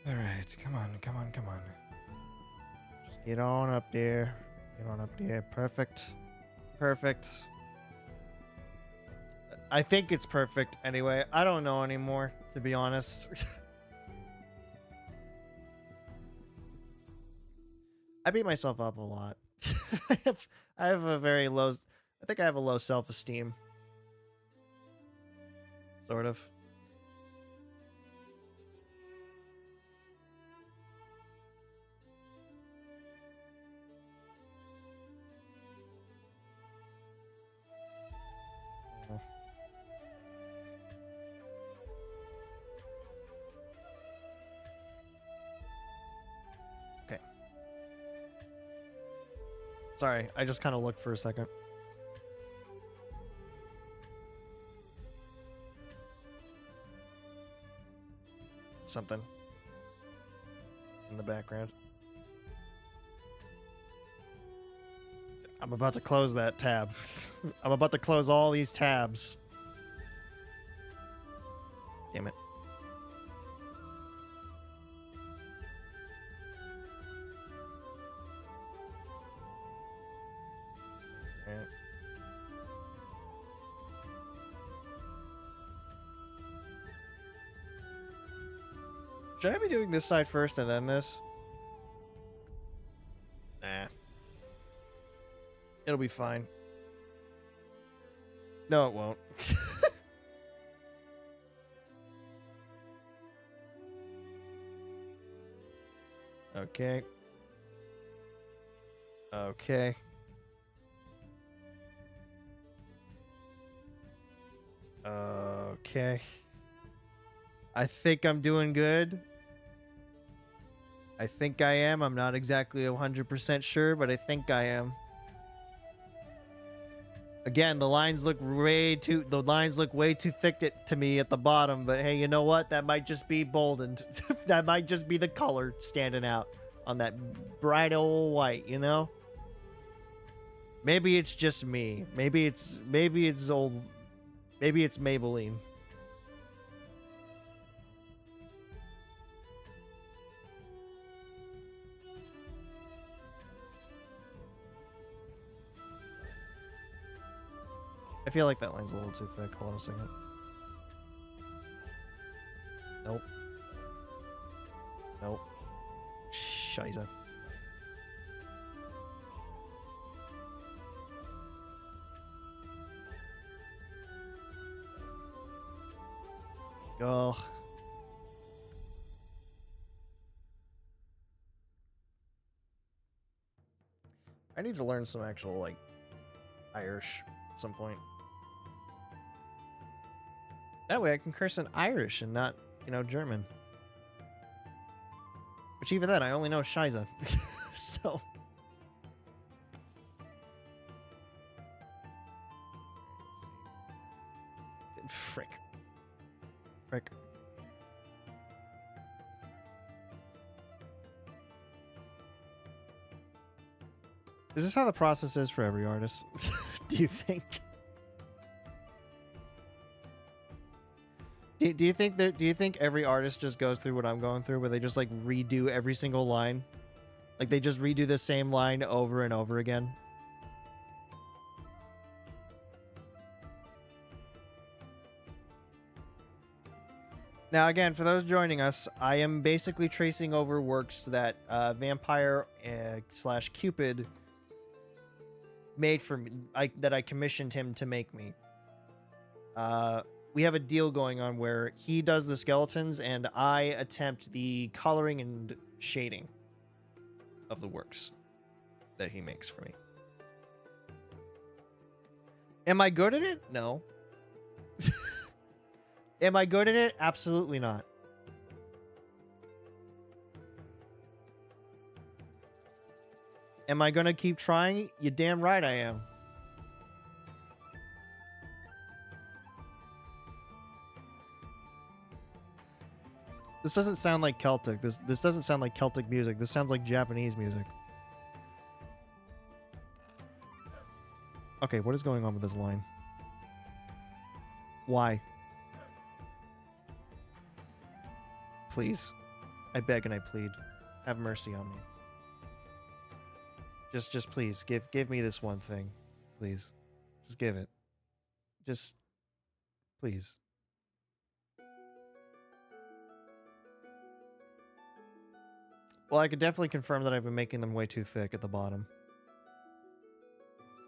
All right, come on, come on, come on. Just get on up there. Get on up there. Perfect. Perfect. I think it's perfect anyway. I don't know anymore, to be honest. I beat myself up a lot. I have a very low... I think I have a low self-esteem. Sort of. Okay. Sorry, I just kind of looked for a second. Something in the background. I'm about to close that tab. I'm about to close all these tabs. Damn it. Alright. Should I be doing this side first and then this? Nah. It'll be fine. No, it won't. Okay. Okay. Okay. I think I'm doing good. I think I am. I'm not exactly 100% sure, but I think I am. Again, the lines look way too thick to me at the bottom, but hey, you know what? That might just be boldened. That might just be the color standing out on that bright old white, you know? Maybe it's just me. Maybe it's Maybelline. I feel like that line's a little too thick. Hold on a second. Nope. Nope. Scheiße. Ugh. I need to learn some actual, like, Irish at some point. That way I can curse in Irish and not, you know, German. Which even then, I only know Scheiße. So... Frick. Frick. Is this how the process is for every artist? Do you think? Do you think that? Do you think every artist just goes through what I'm going through, where they just like redo every single line, like they just redo the same line over and over again? Now, again, for those joining us, I am basically tracing over works that Vampire / Cupid made for me, that I commissioned him to make me. We have a deal going on where he does the skeletons and I attempt the coloring and shading of the works that he makes for me. Am I good at it? No. Am I good at it? Absolutely not. Am I gonna keep trying? You damn right I am. This doesn't sound like Celtic. This doesn't sound like Celtic music. This sounds like Japanese music. Okay, what is going on with this line? Why? Please. I beg and I plead. Have mercy on me. Just please, give me this one thing. Please. Just give it. Just please. Well, I could definitely confirm that I've been making them way too thick at the bottom.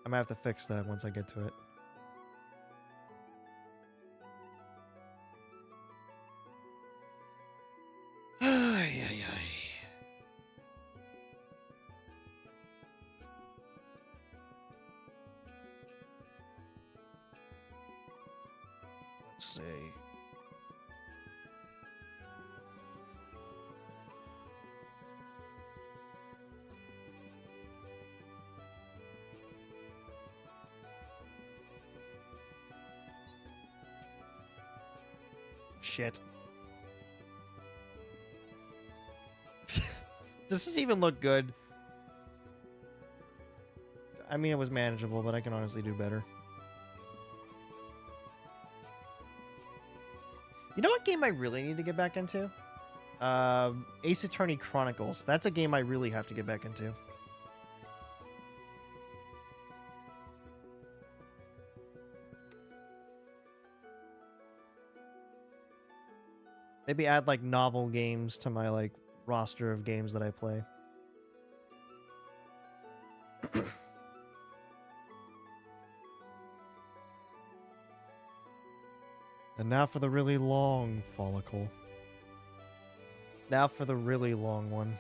I'm gonna have to fix that once I get to it. Ay, ay, ay. Let's see. Shit. Does this even look good? I mean, it was manageable, but I can honestly do better. You know what game I really need to get back into? Ace Attorney Chronicles. That's a game I really have to get back into. Maybe add like novel games to my like roster of games that I play. And now for the really long follicle. Now for the really long one.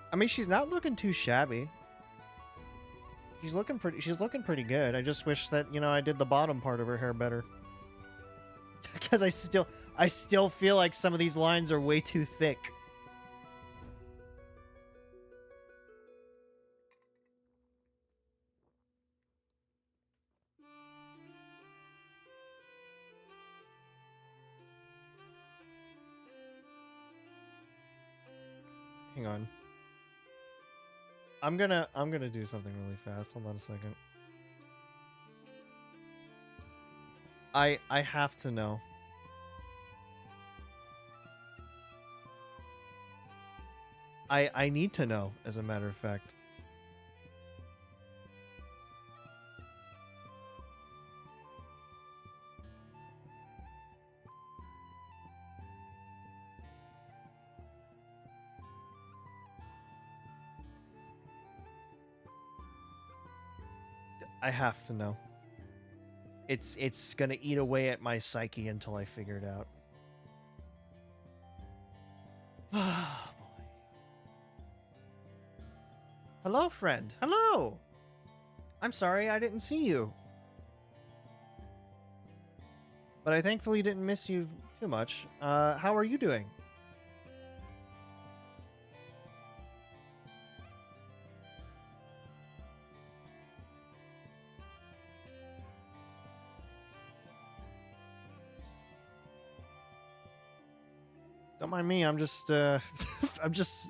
I mean, she's not looking too shabby. She's looking pretty good. I just wish that, you know, I did the bottom part of her hair better. Because I still feel like some of these lines are way too thick. Hang on. I'm gonna do something really fast. Hold on a second. I have to know. I need to know, as a matter of fact. I have to know. It's gonna eat away at my psyche until I figure it out. Oh, boy. Hello, friend. Hello! I'm sorry I didn't see you. But I thankfully didn't miss you too much. How are you doing? Don't mind me. I'm just, I'm just,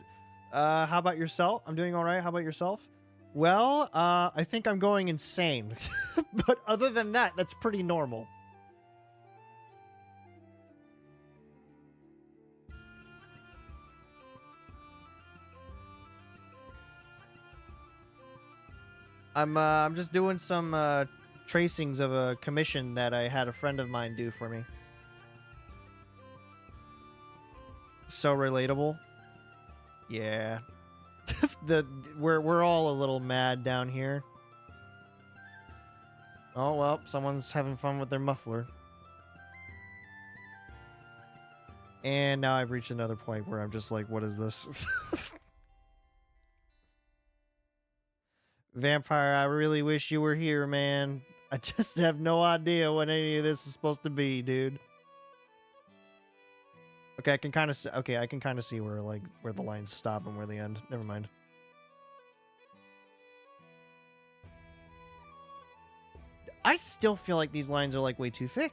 how about yourself? I'm doing all right. How about yourself? Well, I think I'm going insane. But other than that, that's pretty normal. I'm just doing some, tracings of a commission that I had a friend of mine do for me. So relatable. Yeah. We're all a little mad down here. Oh well, someone's having fun with their muffler. And now I've reached another point where I'm just like, what is this? Vampire, I really wish you were here, man. I just have no idea what any of this is supposed to be, dude. Okay, I can kind of see where where the lines stop and where they end. Never mind. I still feel like these lines are like way too thick.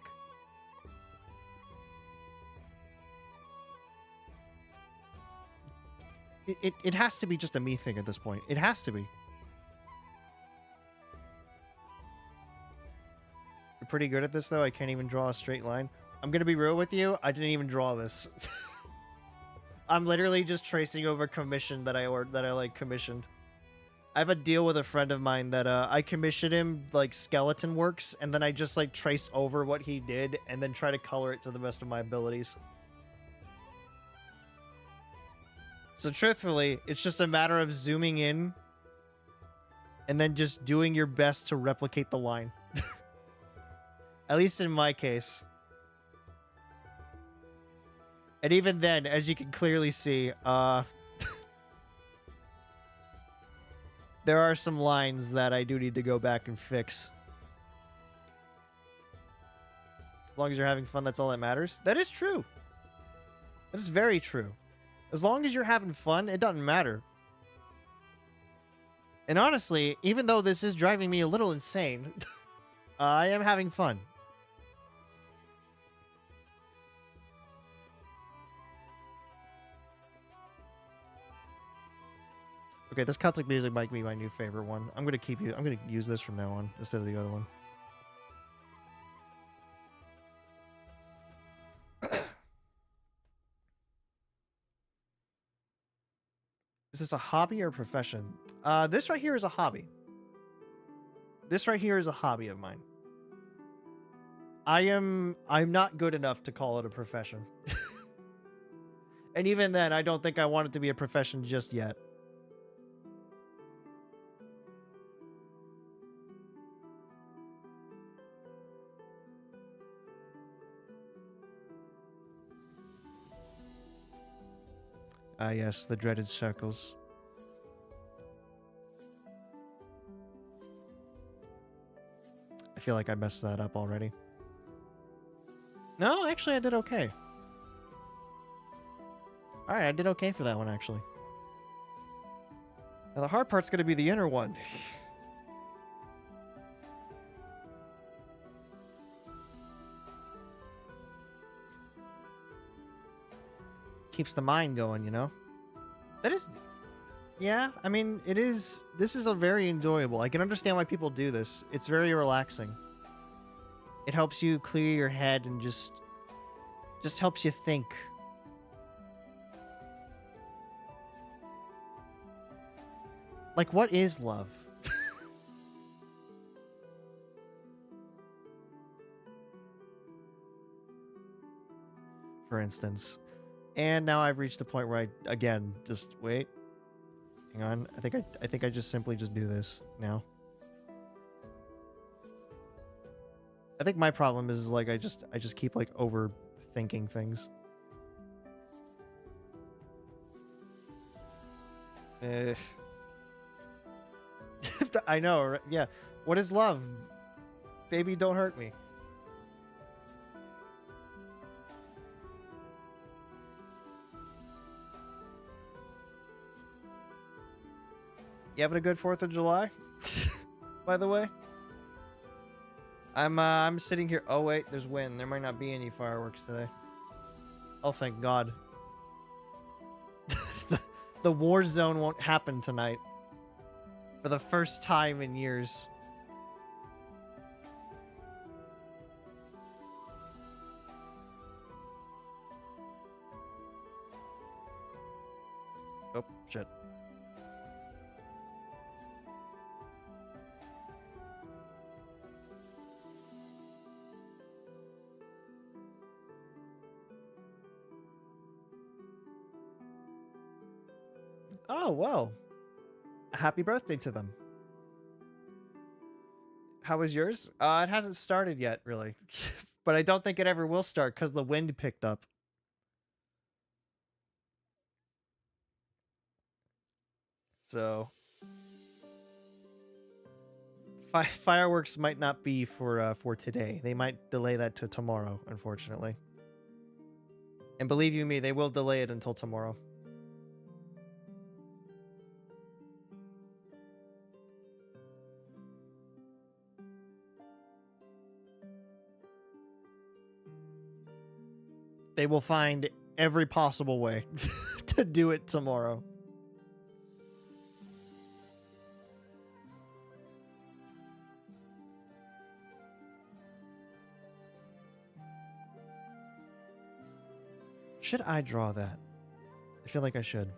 It has to be just a me thing at this point. It has to be. You're pretty good at this though. I can't even draw a straight line. I'm gonna be real with you. I didn't even draw this. I'm literally just tracing over commission that I like commissioned. I have a deal with a friend of mine that I commissioned him like skeleton works, and then I just like trace over what he did and then try to color it to the best of my abilities. So truthfully, it's just a matter of zooming in and then just doing your best to replicate the line. At least in my case. And even then, as you can clearly see, there are some lines that I do need to go back and fix. As long as you're having fun, that's all that matters. That is true. That is very true. As long as you're having fun, it doesn't matter. And honestly, even though this is driving me a little insane, I am having fun. Okay, this Celtic music might be my new favorite one. I'm gonna use this from now on instead of the other one. Is this a hobby or a profession? This right here is a hobby. This right here is a hobby of mine. I'm not good enough to call it a profession. And even then, I don't think I want it to be a profession just yet. Ah, yes, the dreaded circles. I feel like I messed that up already. No, actually, I did okay. Alright, I did okay for that one, actually. Now, the hard part's gonna be the inner one. Keeps the mind going, you know? That is... Yeah, I mean, it is... This is a very enjoyable. I can understand why people do this. It's very relaxing. It helps you clear your head and just helps you think. Like, what is love? For instance. And now I've reached a point where I, again, just wait. Hang on. I think I just simply just do this now. I think my problem is like I just keep like overthinking things. I know, right? Yeah. What is love? Baby, don't hurt me. You having a good 4th of July? By the way? I'm sitting here. Oh wait, there's wind. There might not be any fireworks today. Oh, thank God. The war zone won't happen tonight. For the first time in years. Oh, shit. Oh, well. Happy birthday to them. How was yours? It hasn't started yet, really. But I don't think it ever will start because the wind picked up. So... fireworks might not be for today. They might delay that to tomorrow, unfortunately. And believe you me, they will delay it until tomorrow. They will find every possible way to do it tomorrow. Should I draw that? I feel like I should.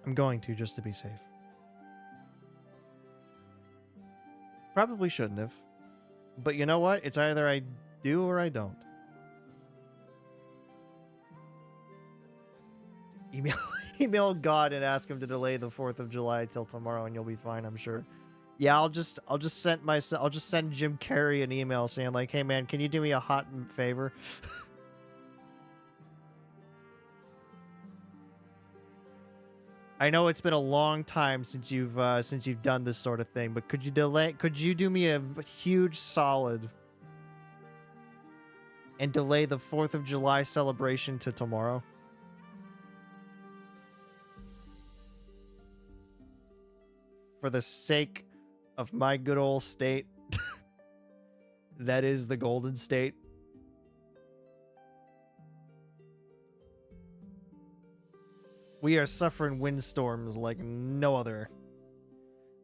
I'm going to, just to be safe. Probably shouldn't have. But you know what? It's either I do or I don't. Email God and ask him to delay the 4th of July till tomorrow and you'll be fine, I'm sure. Yeah, I'll just send Jim Carrey an email saying like, "Hey man, can you do me a hot favor?" I know it's been a long time since you've done this sort of thing, but could you do me a huge solid and delay the 4th of July celebration to tomorrow? For the sake of my good old state, that is the Golden State. We are suffering windstorms like no other.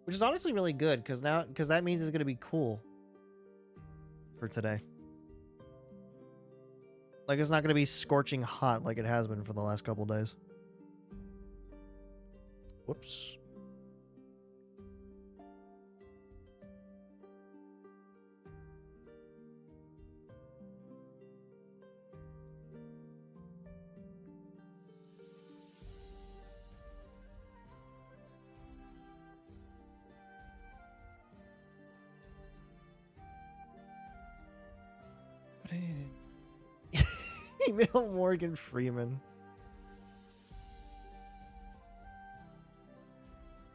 Which is honestly really good, because that means it's going to be cool for today. Like, it's not going to be scorching hot like it has been for the last couple days. Whoops. Email Morgan Freeman.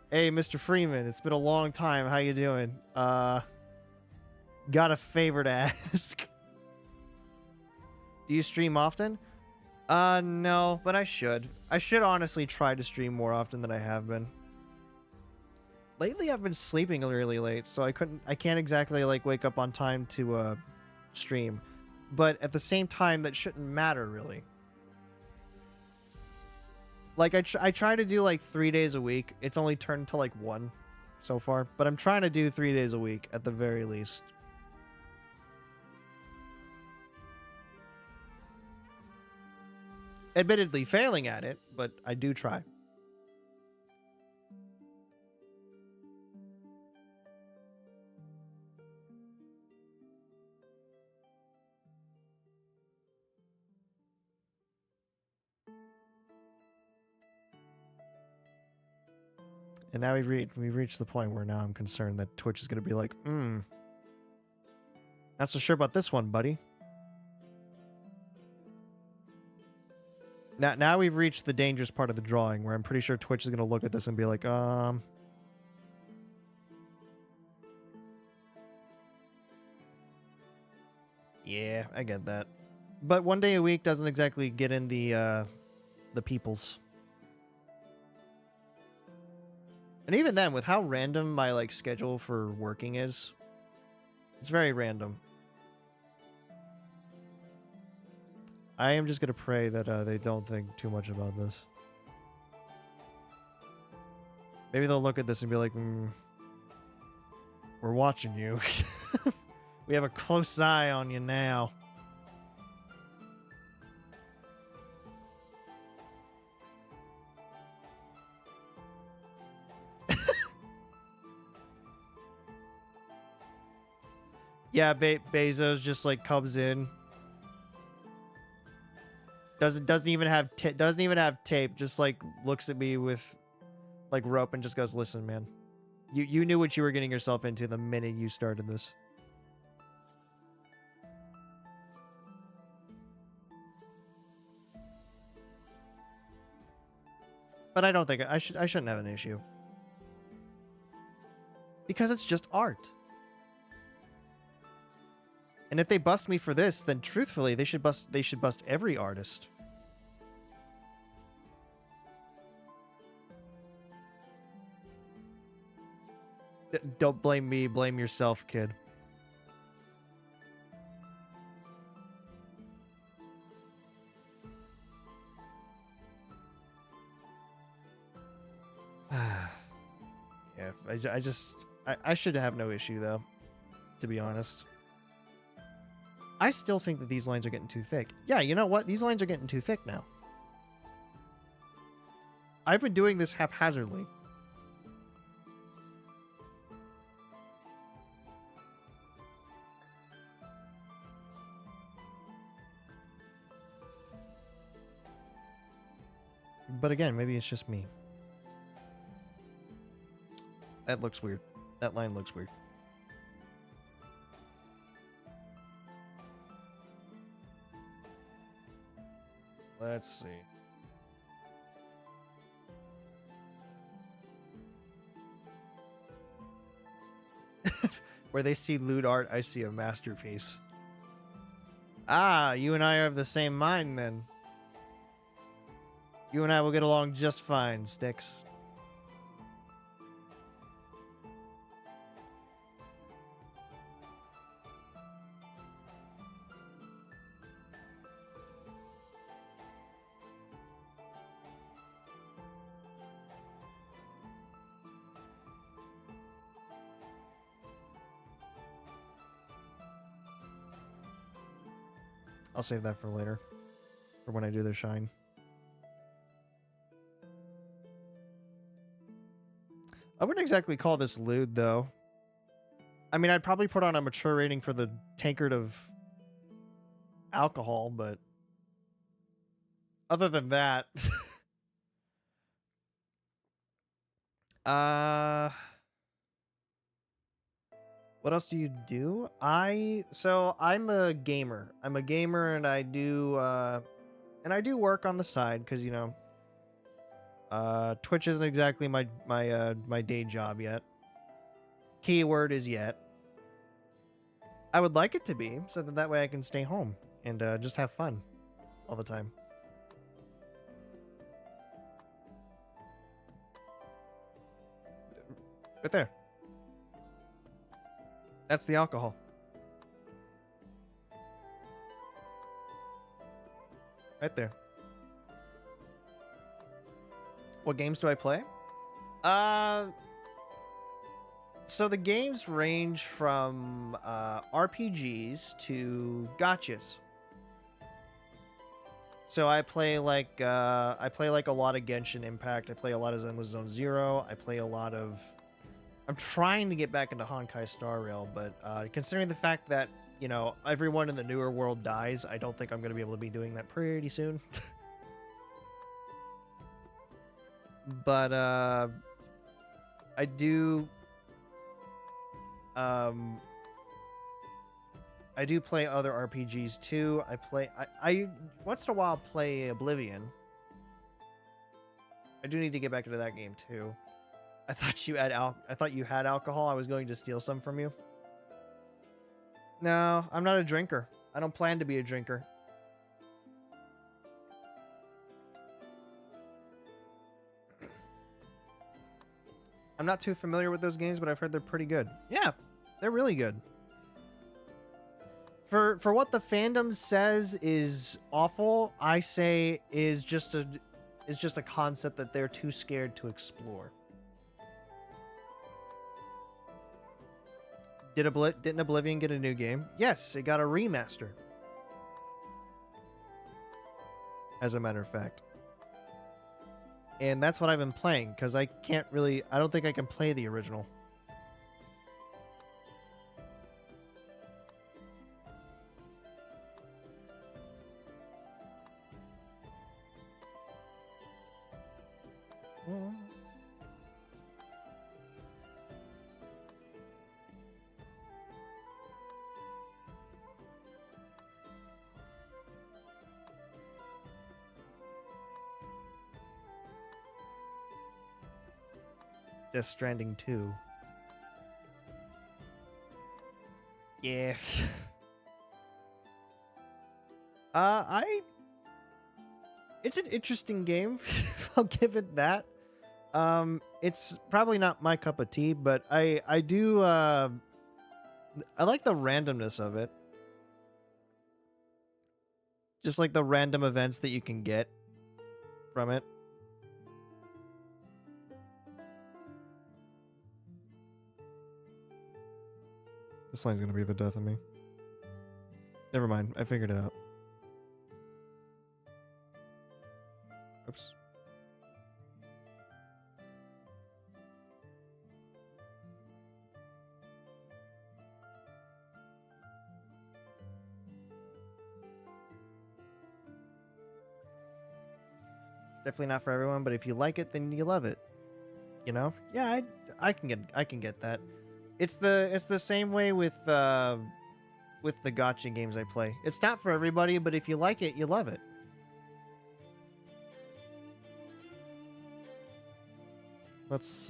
Hey, Mr. Freeman, it's been a long time. How you doing? Got a favor to ask. Do you stream often? No, but I should. I should honestly try to stream more often than I have been. Lately, I've been sleeping really late, so I can't exactly like wake up on time to stream. But at the same time, that shouldn't matter, really. Like, I try to do, like, 3 days a week. It's only turned to, like, 1 so far. But I'm trying to do 3 days a week, at the very least. Admittedly failing at it, but I do try. And now we've reached the point where now I'm concerned that Twitch is going to be like, not so sure about this one, buddy. Now we've reached the dangerous part of the drawing where I'm pretty sure Twitch is going to look at this and be like, yeah, I get that. But 1 day a week doesn't exactly get in the peoples. And even then, with how random my like schedule for working is, it's very random. I am just gonna pray that they don't think too much about this. Maybe they'll look at this and be like, we're watching you. We have a close eye on you now. Yeah, Bezos just like comes in. Doesn't even have tape. Just like looks at me with like rope and just goes, "Listen, man, you knew what you were getting yourself into the minute you started this." But I don't think I shouldn't have an issue because it's just art. And if they bust me for this, then truthfully, they should bust every artist. Don't blame me, blame yourself, kid. Yeah, I should have no issue though, to be honest. I still think that these lines are getting too thick. Yeah, you know what? These lines are getting too thick now. I've been doing this haphazardly. But again, maybe it's just me. That looks weird. That line looks weird. Let's see. Where they see lewd art, I see a masterpiece. Ah, you and I are of the same mind then. You and I will get along just fine, Sticks. I'll save that for later. For when I do their shine. I wouldn't exactly call this lewd, though. I mean, I'd probably put on a mature rating for the tankard of alcohol, but other than that... What else do you do? So I'm a gamer. I'm a gamer, and I do work on the side because, you know, Twitch isn't exactly my day job yet. Keyword is yet. I would like it to be, so that way I can stay home and just have fun all the time. Right there. That's the alcohol. Right there. What games do I play? So the games range from RPGs to gotchas. So I play like a lot of Genshin Impact. I play a lot of Zenless Zone Zero. I play a lot of... I'm trying to get back into Honkai Star Rail, but considering the fact that, you know, everyone in the newer world dies, I don't think I'm going to be able to be doing that pretty soon. But I do play other RPGs too. I once in a while play Oblivion. I do need to get back into that game too. I thought you had alcohol. I was going to steal some from you. No, I'm not a drinker. I don't plan to be a drinker. I'm not too familiar with those games, but I've heard they're pretty good. Yeah, they're really good. For what the fandom says is awful, I say is just a concept that they're too scared to explore. Didn't Oblivion get a new game? Yes, it got a remaster. As a matter of fact. And that's what I've been playing, because I don't think I can play the original. Death Stranding 2. Yeah. It's an interesting game. I'll give it that. It's probably not my cup of tea, but I like the randomness of it. Just like the random events that you can get from it. This line's gonna be the death of me. Never mind, I figured it out. Oops. It's definitely not for everyone, but if you like it, then you love it. You know? Yeah, I can get that. It's the same way with the gacha games I play. It's not for everybody, but if you like it, you love it. Let's.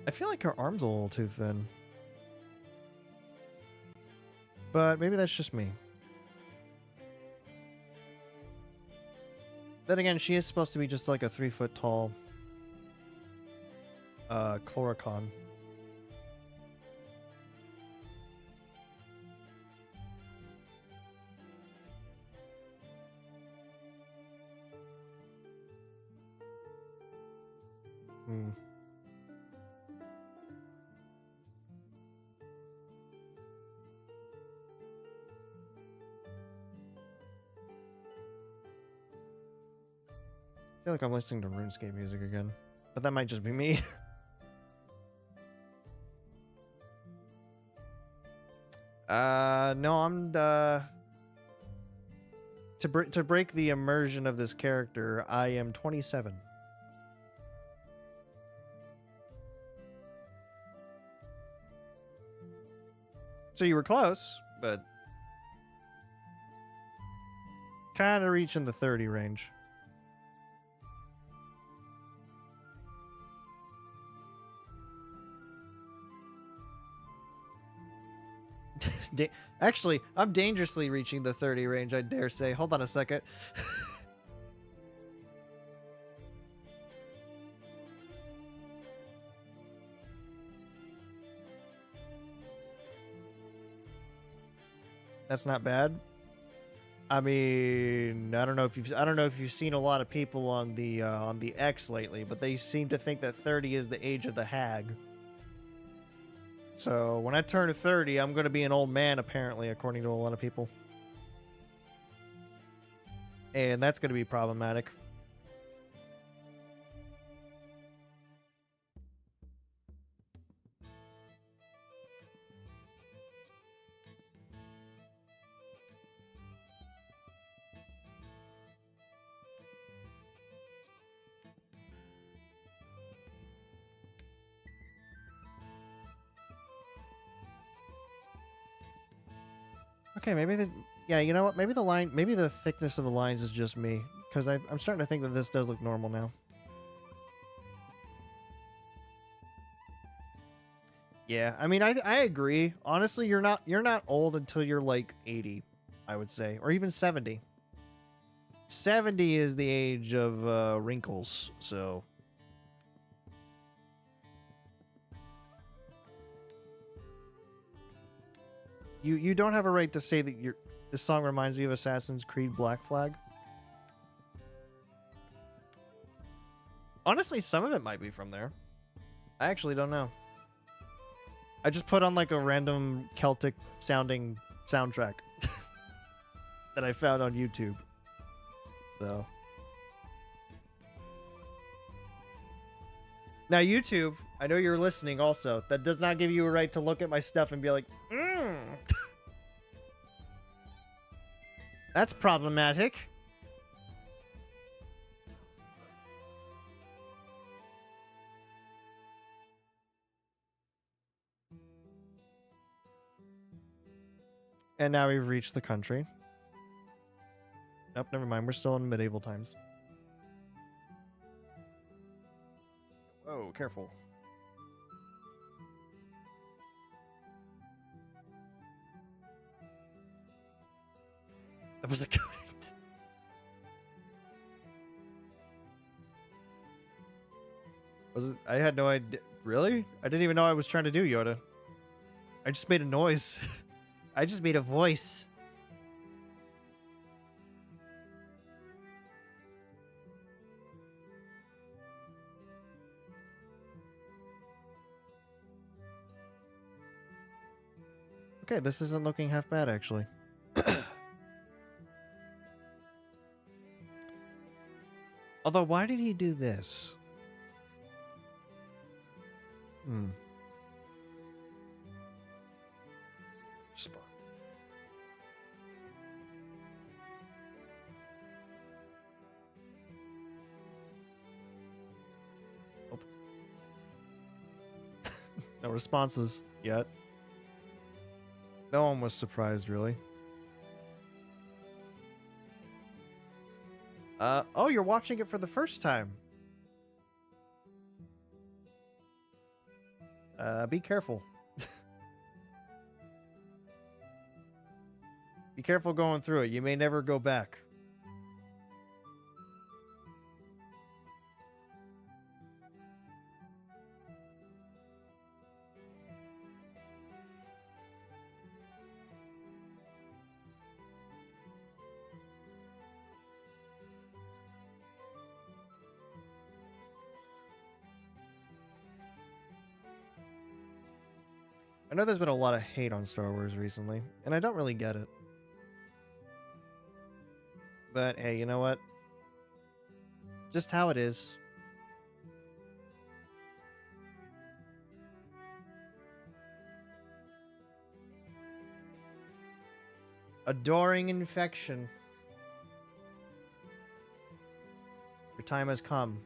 I feel like her arm's a little too thin, but maybe that's just me. Then again, she is supposed to be just like a 3-foot tall Chloricon. I feel like I'm listening to RuneScape music again, but that might just be me. No, I'm to break the immersion of this character, I am 27. So you were close, but kind of reaching the 30 range. Actually, I'm dangerously reaching the 30 range, I dare say. Hold on a second. That's not bad. I mean, I don't know if you've seen a lot of people on the X lately, but they seem to think that 30 is the age of the hag. So when I turn 30, I'm going to be an old man, apparently, according to a lot of people. And that's going to be problematic. Okay, maybe yeah, you know what? Maybe the thickness of the lines is just me, because I'm starting to think that this does look normal now. Yeah, I mean, I agree. Honestly, you're not old until you're like 80, I would say, or even 70. 70 is the age of wrinkles, so. You don't have a right to say that this song reminds me of Assassin's Creed Black Flag. Honestly, some of it might be from there. I actually don't know. I just put on like a random Celtic sounding soundtrack that I found on YouTube. So now YouTube, I know you're listening also. That does not give you a right to look at my stuff and be like, that's problematic. And now we've reached the country. Nope, never mind. We're still in medieval times. Whoa, careful. That was a good. Was it? I had no idea. Really? I didn't even know I was trying to do Yoda. I just made a noise. I just made a voice. Okay, this isn't looking half bad, actually. Although, why did he do this? Spot. Oh. No responses yet. No one was surprised, really. Oh, you're watching it for the first time. Be careful. Be careful going through it. You may never go back. I know there's been a lot of hate on Star Wars recently, and I don't really get it. But hey, you know what? Just how it is. Adoring infection. Your time has come.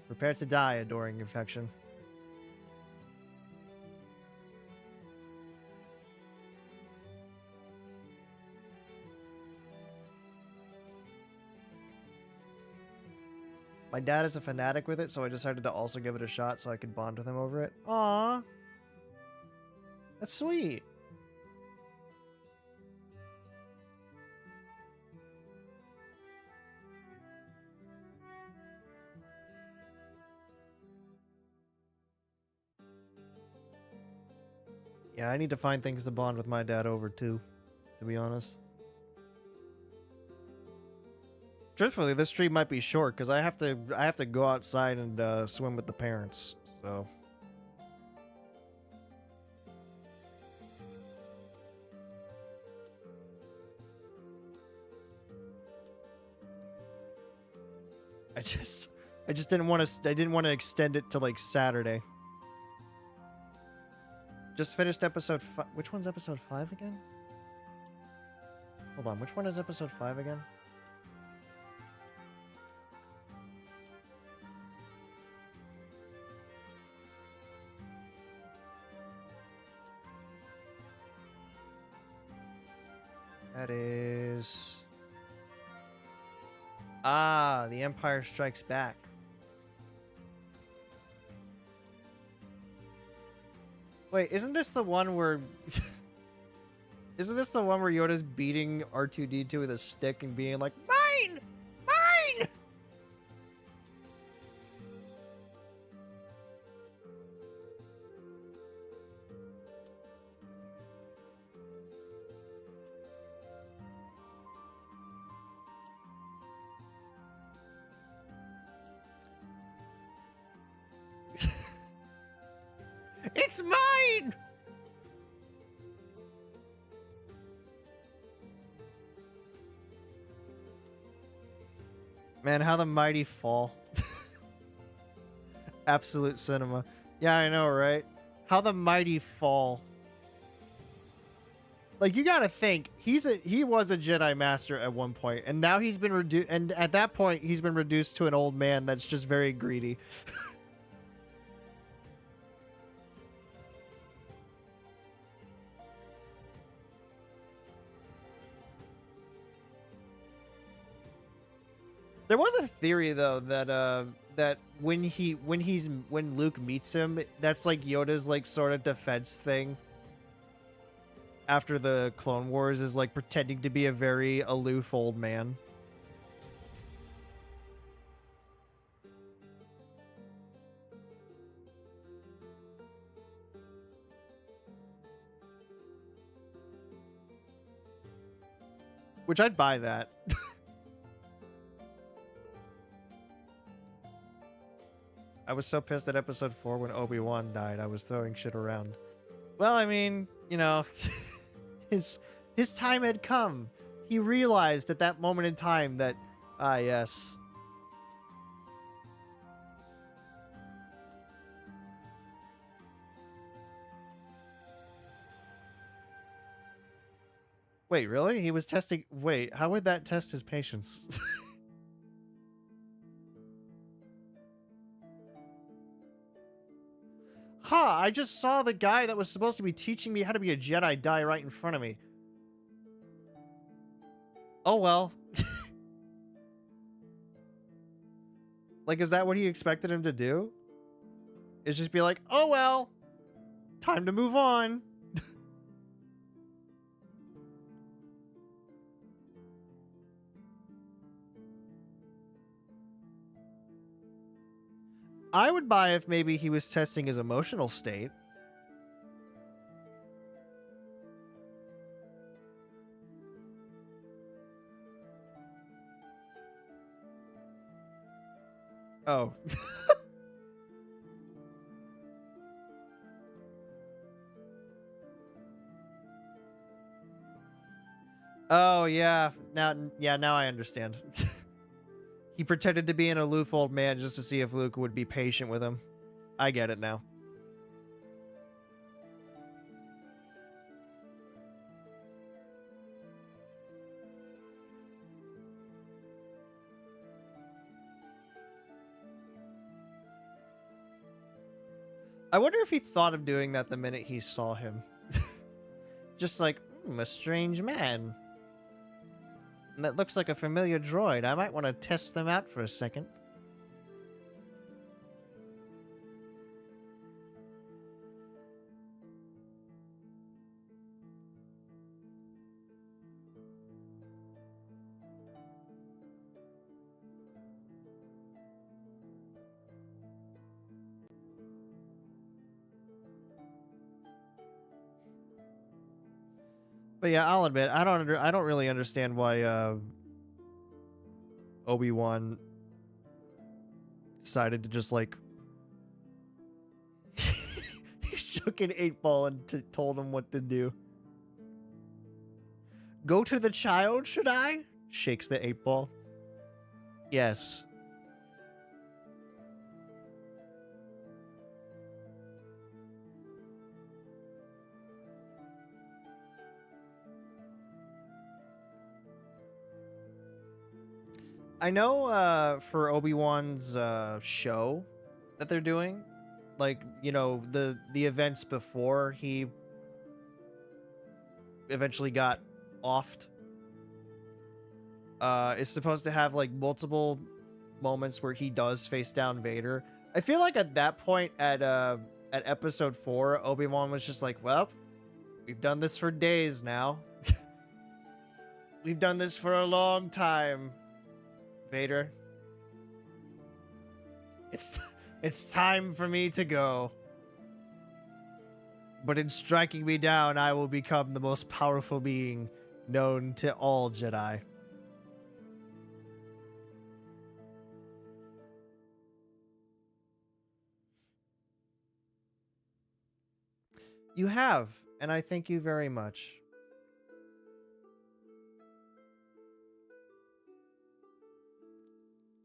Prepare to die, adoring infection. My dad is a fanatic with it, so I decided to also give it a shot so I could bond with him over it. Aww. That's sweet. Yeah, I need to find things to bond with my dad over too, to be honest. Truthfully, this stream might be short because I have to go outside and swim with the parents. So I just didn't want to extend it to like Saturday. Just finished episode 5. Which one's episode 5 again? Hold on, which one is episode 5 again? That is... Ah, The Empire Strikes Back. Wait, isn't this the one where... Isn't this the one where Yoda's beating R2-D2 with a stick and being like, mine! Mine! It's mine! Man, how the mighty fall. Absolute cinema. Yeah, I know, right? How the mighty fall. Like, you gotta think, he was a Jedi Master at one point, and now he's been reduced, and at that point, he's been reduced to an old man that's just very greedy. There was a theory though that when Luke meets him, that's like Yoda's like sort of defense thing. After the Clone Wars, is like pretending to be a very aloof old man. Which I'd buy that. I was so pissed at episode 4 when Obi-Wan died. I was throwing shit around. Well, I mean, you know, his time had come. He realized at that moment in time that, yes. Wait, really? He was testing... Wait, how would that test his patience? I just saw the guy that was supposed to be teaching me how to be a Jedi die right in front of me. Oh, well. Like, is that what he expected him to do? Is just be like, oh, well. Time to move on. I would buy if maybe he was testing his emotional state. Oh. Oh, yeah. Now I understand. He pretended to be an aloof old man just to see if Luke would be patient with him. I get it now. I wonder if he thought of doing that the minute he saw him. Just like, a strange man. That looks like a familiar droid. I might want to test them out for a second. But yeah, I'll admit, I don't really understand why Obi-Wan decided to just like he shook an 8-ball and told him what to do. Go to the child, should I? Shakes the 8-ball. Yes. I know for Obi-Wan's show that they're doing, like, you know, the events before he eventually got offed, is supposed to have like multiple moments where he does face down Vader. I feel like at that point at episode 4, Obi-Wan was just like, well, we've done this for days now. We've done this for a long time, Vader. It's time for me to go. But in striking me down, I will become the most powerful being known to all Jedi. You have, and I thank you very much.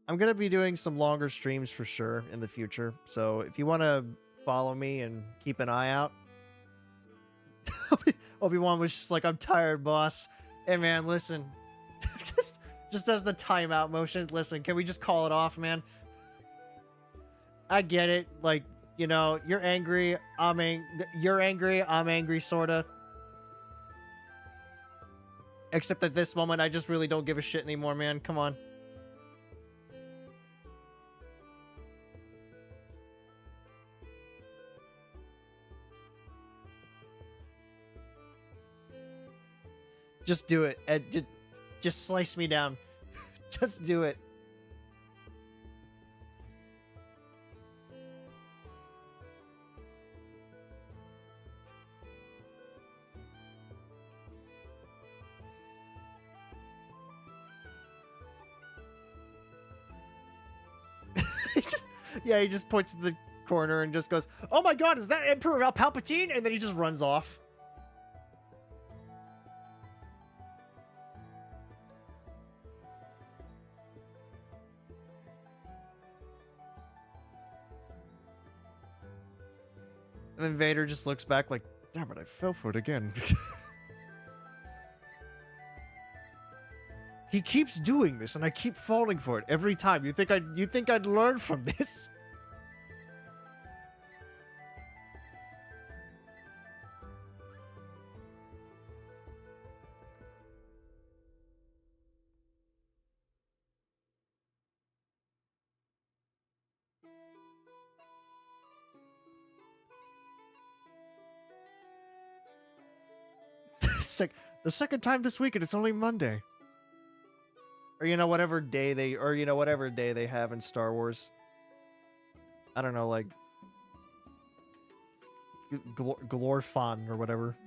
I'm going to be doing some longer streams for sure in the future. So if you want to follow me and keep an eye out. Obi-Wan was just like, I'm tired, boss. Hey, man, listen. just does the timeout motion. Listen, can we just call it off, man? I get it. Like, you know, you're angry. You're angry. I'm angry, sorta. Except at this moment, I just really don't give a shit anymore, man. Come on. Just do it. And just slice me down. Just do it. He just points to the corner and just goes, "Oh my god, is that Emperor Palpatine?" And then he just runs off. And then Vader just looks back like, damn it, I fell for it again. He keeps doing this and I keep falling for it every time. You think I'd learn from this? It's like the second time this week and it's only Monday. Or whatever day they have in Star Wars. I don't know, like Glorfon or whatever.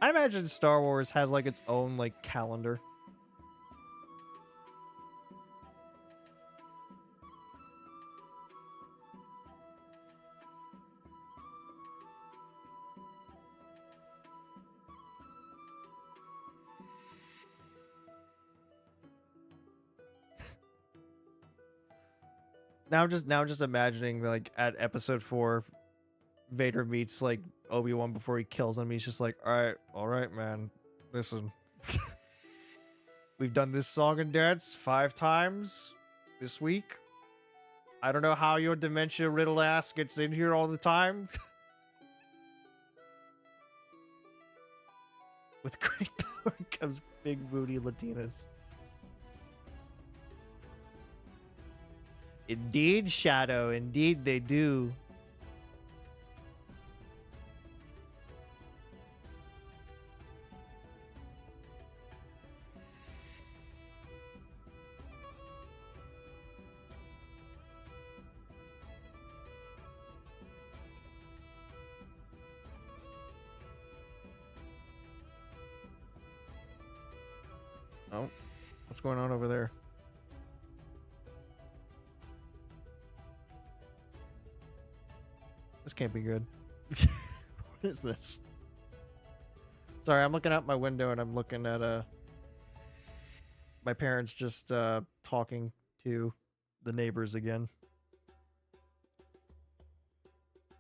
I imagine Star Wars has like its own like calendar. Now I'm just imagining like at episode 4, Vader meets like Obi-Wan before he kills him. He's just like, all right, man. Listen, we've done this song and dance 5 times this week. I don't know how your dementia riddled ass gets in here all the time. With great power comes big booty Latinas. Indeed, Shadow. Indeed, they do. Oh, what's going on over there? This can't be good. What is this? Sorry, I'm looking out my window and I'm looking at my parents just talking to the neighbors again.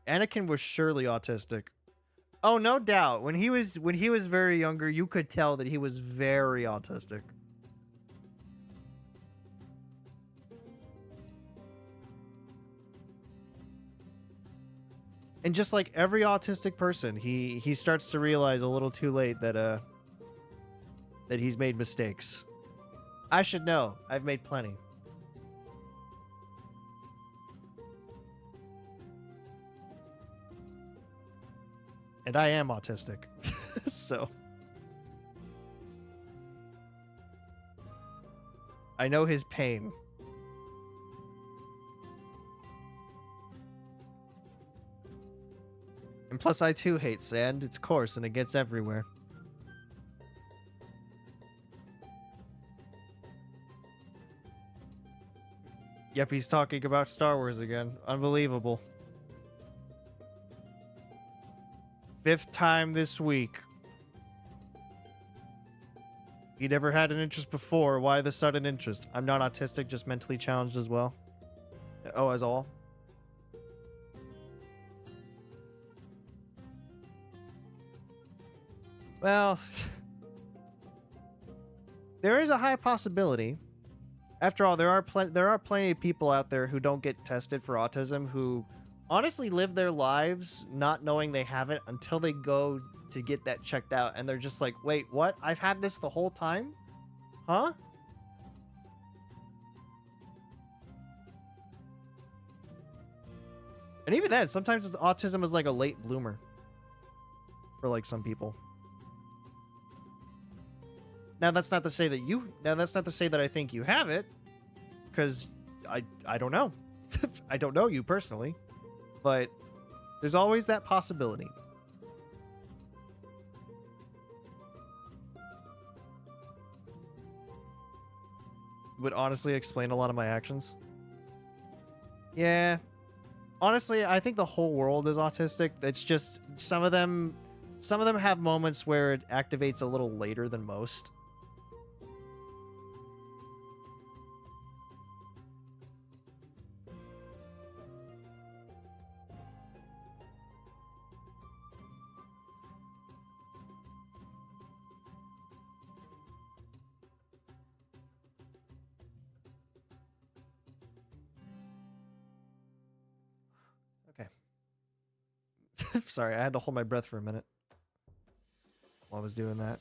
Anakin was surely autistic. Oh, no doubt. When he was very younger, you could tell that he was very autistic. And just like every autistic person, he starts to realize a little too late that he's made mistakes. I should know. I've made plenty. And I am autistic. So I know his pain. And plus, I too hate sand. It's coarse and it gets everywhere. Yep, he's talking about Star Wars again. Unbelievable. 5th time this week. He never had an interest before. Why the sudden interest? I'm not autistic, just mentally challenged as well. Oh, as all? Well, there is a high possibility. After all, there are plenty of people out there who don't get tested for autism who honestly live their lives not knowing they have it until they go to get that checked out, and they're just like, wait, what? I've had this the whole time? Huh? And even then, sometimes autism is like a late bloomer for like some people. Now that's not to say that I think you have it, because I don't know. I don't know you personally, but there's always that possibility. Would honestly explain a lot of my actions. Yeah. Honestly, I think the whole world is autistic. It's just some of them have moments where it activates a little later than most. Sorry, I had to hold my breath for a minute while I was doing that.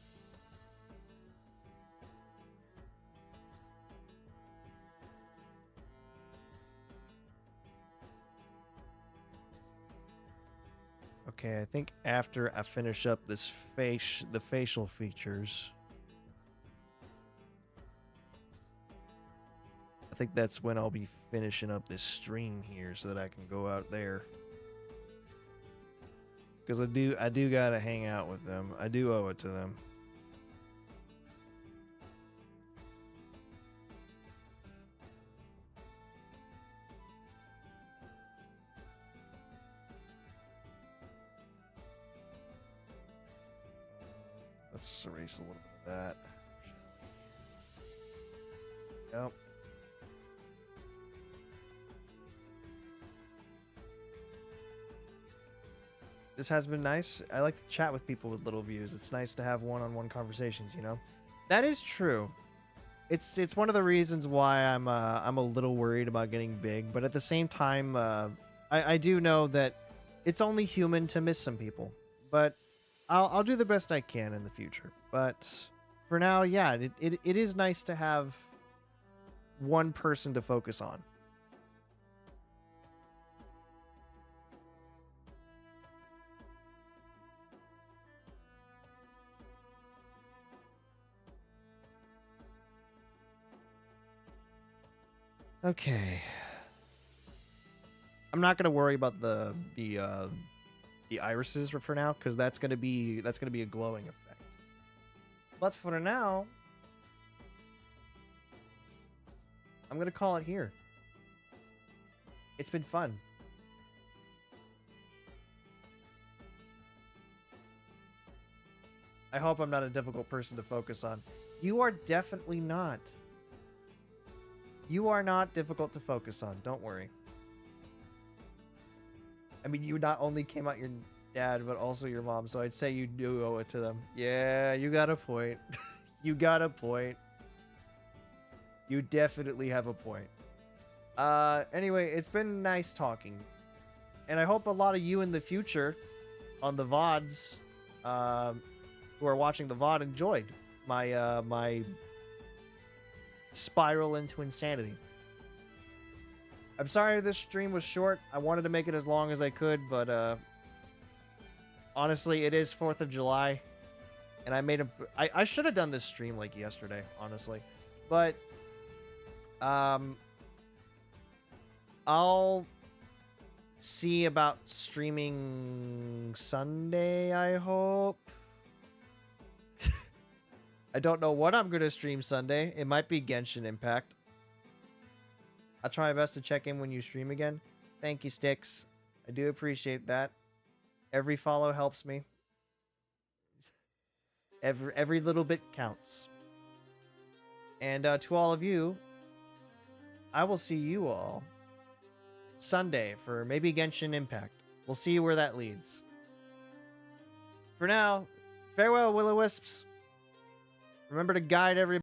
Okay, I think after I finish up this the facial features, I think that's when I'll be finishing up this stream here so that I can go out there. Because I do gotta hang out with them. I do owe it to them. Let's erase a little bit of that. Yep. This has been nice. I like to chat with people with little views. It's nice to have one-on-one conversations, you know? That is true. It's one of the reasons why I'm a little worried about getting big, but at the same time, I do know that it's only human to miss some people. But I'll do the best I can in the future. But for now, yeah, it is nice to have one person to focus on. Okay. I'm not gonna worry about the irises for now, because that's gonna be a glowing effect. But for now, I'm gonna call it here. It's been fun. I hope I'm not a difficult person to focus on. You are definitely not. You are not difficult to focus on. Don't worry. I mean, you not only came out your dad, but also your mom, so I'd say you do owe it to them. Yeah, you got a point. You got a point. You definitely have a point. Anyway, it's been nice talking. And I hope a lot of you in the future on the VODs, who are watching the VOD, enjoyed my, my spiral into insanity. I'm sorry this stream was short. I wanted to make it as long as I could, but honestly, it is 4th of July, and I should have done this stream like yesterday, honestly, but I'll see about streaming Sunday, I hope. I don't know what I'm going to stream Sunday. It might be Genshin Impact. I'll try my best to check in when you stream again. Thank you, Sticks. I do appreciate that. Every follow helps me. Every little bit counts. And to all of you, I will see you all Sunday for maybe Genshin Impact. We'll see where that leads. For now, farewell, Will-O-Wisps. Remember to guide everybody.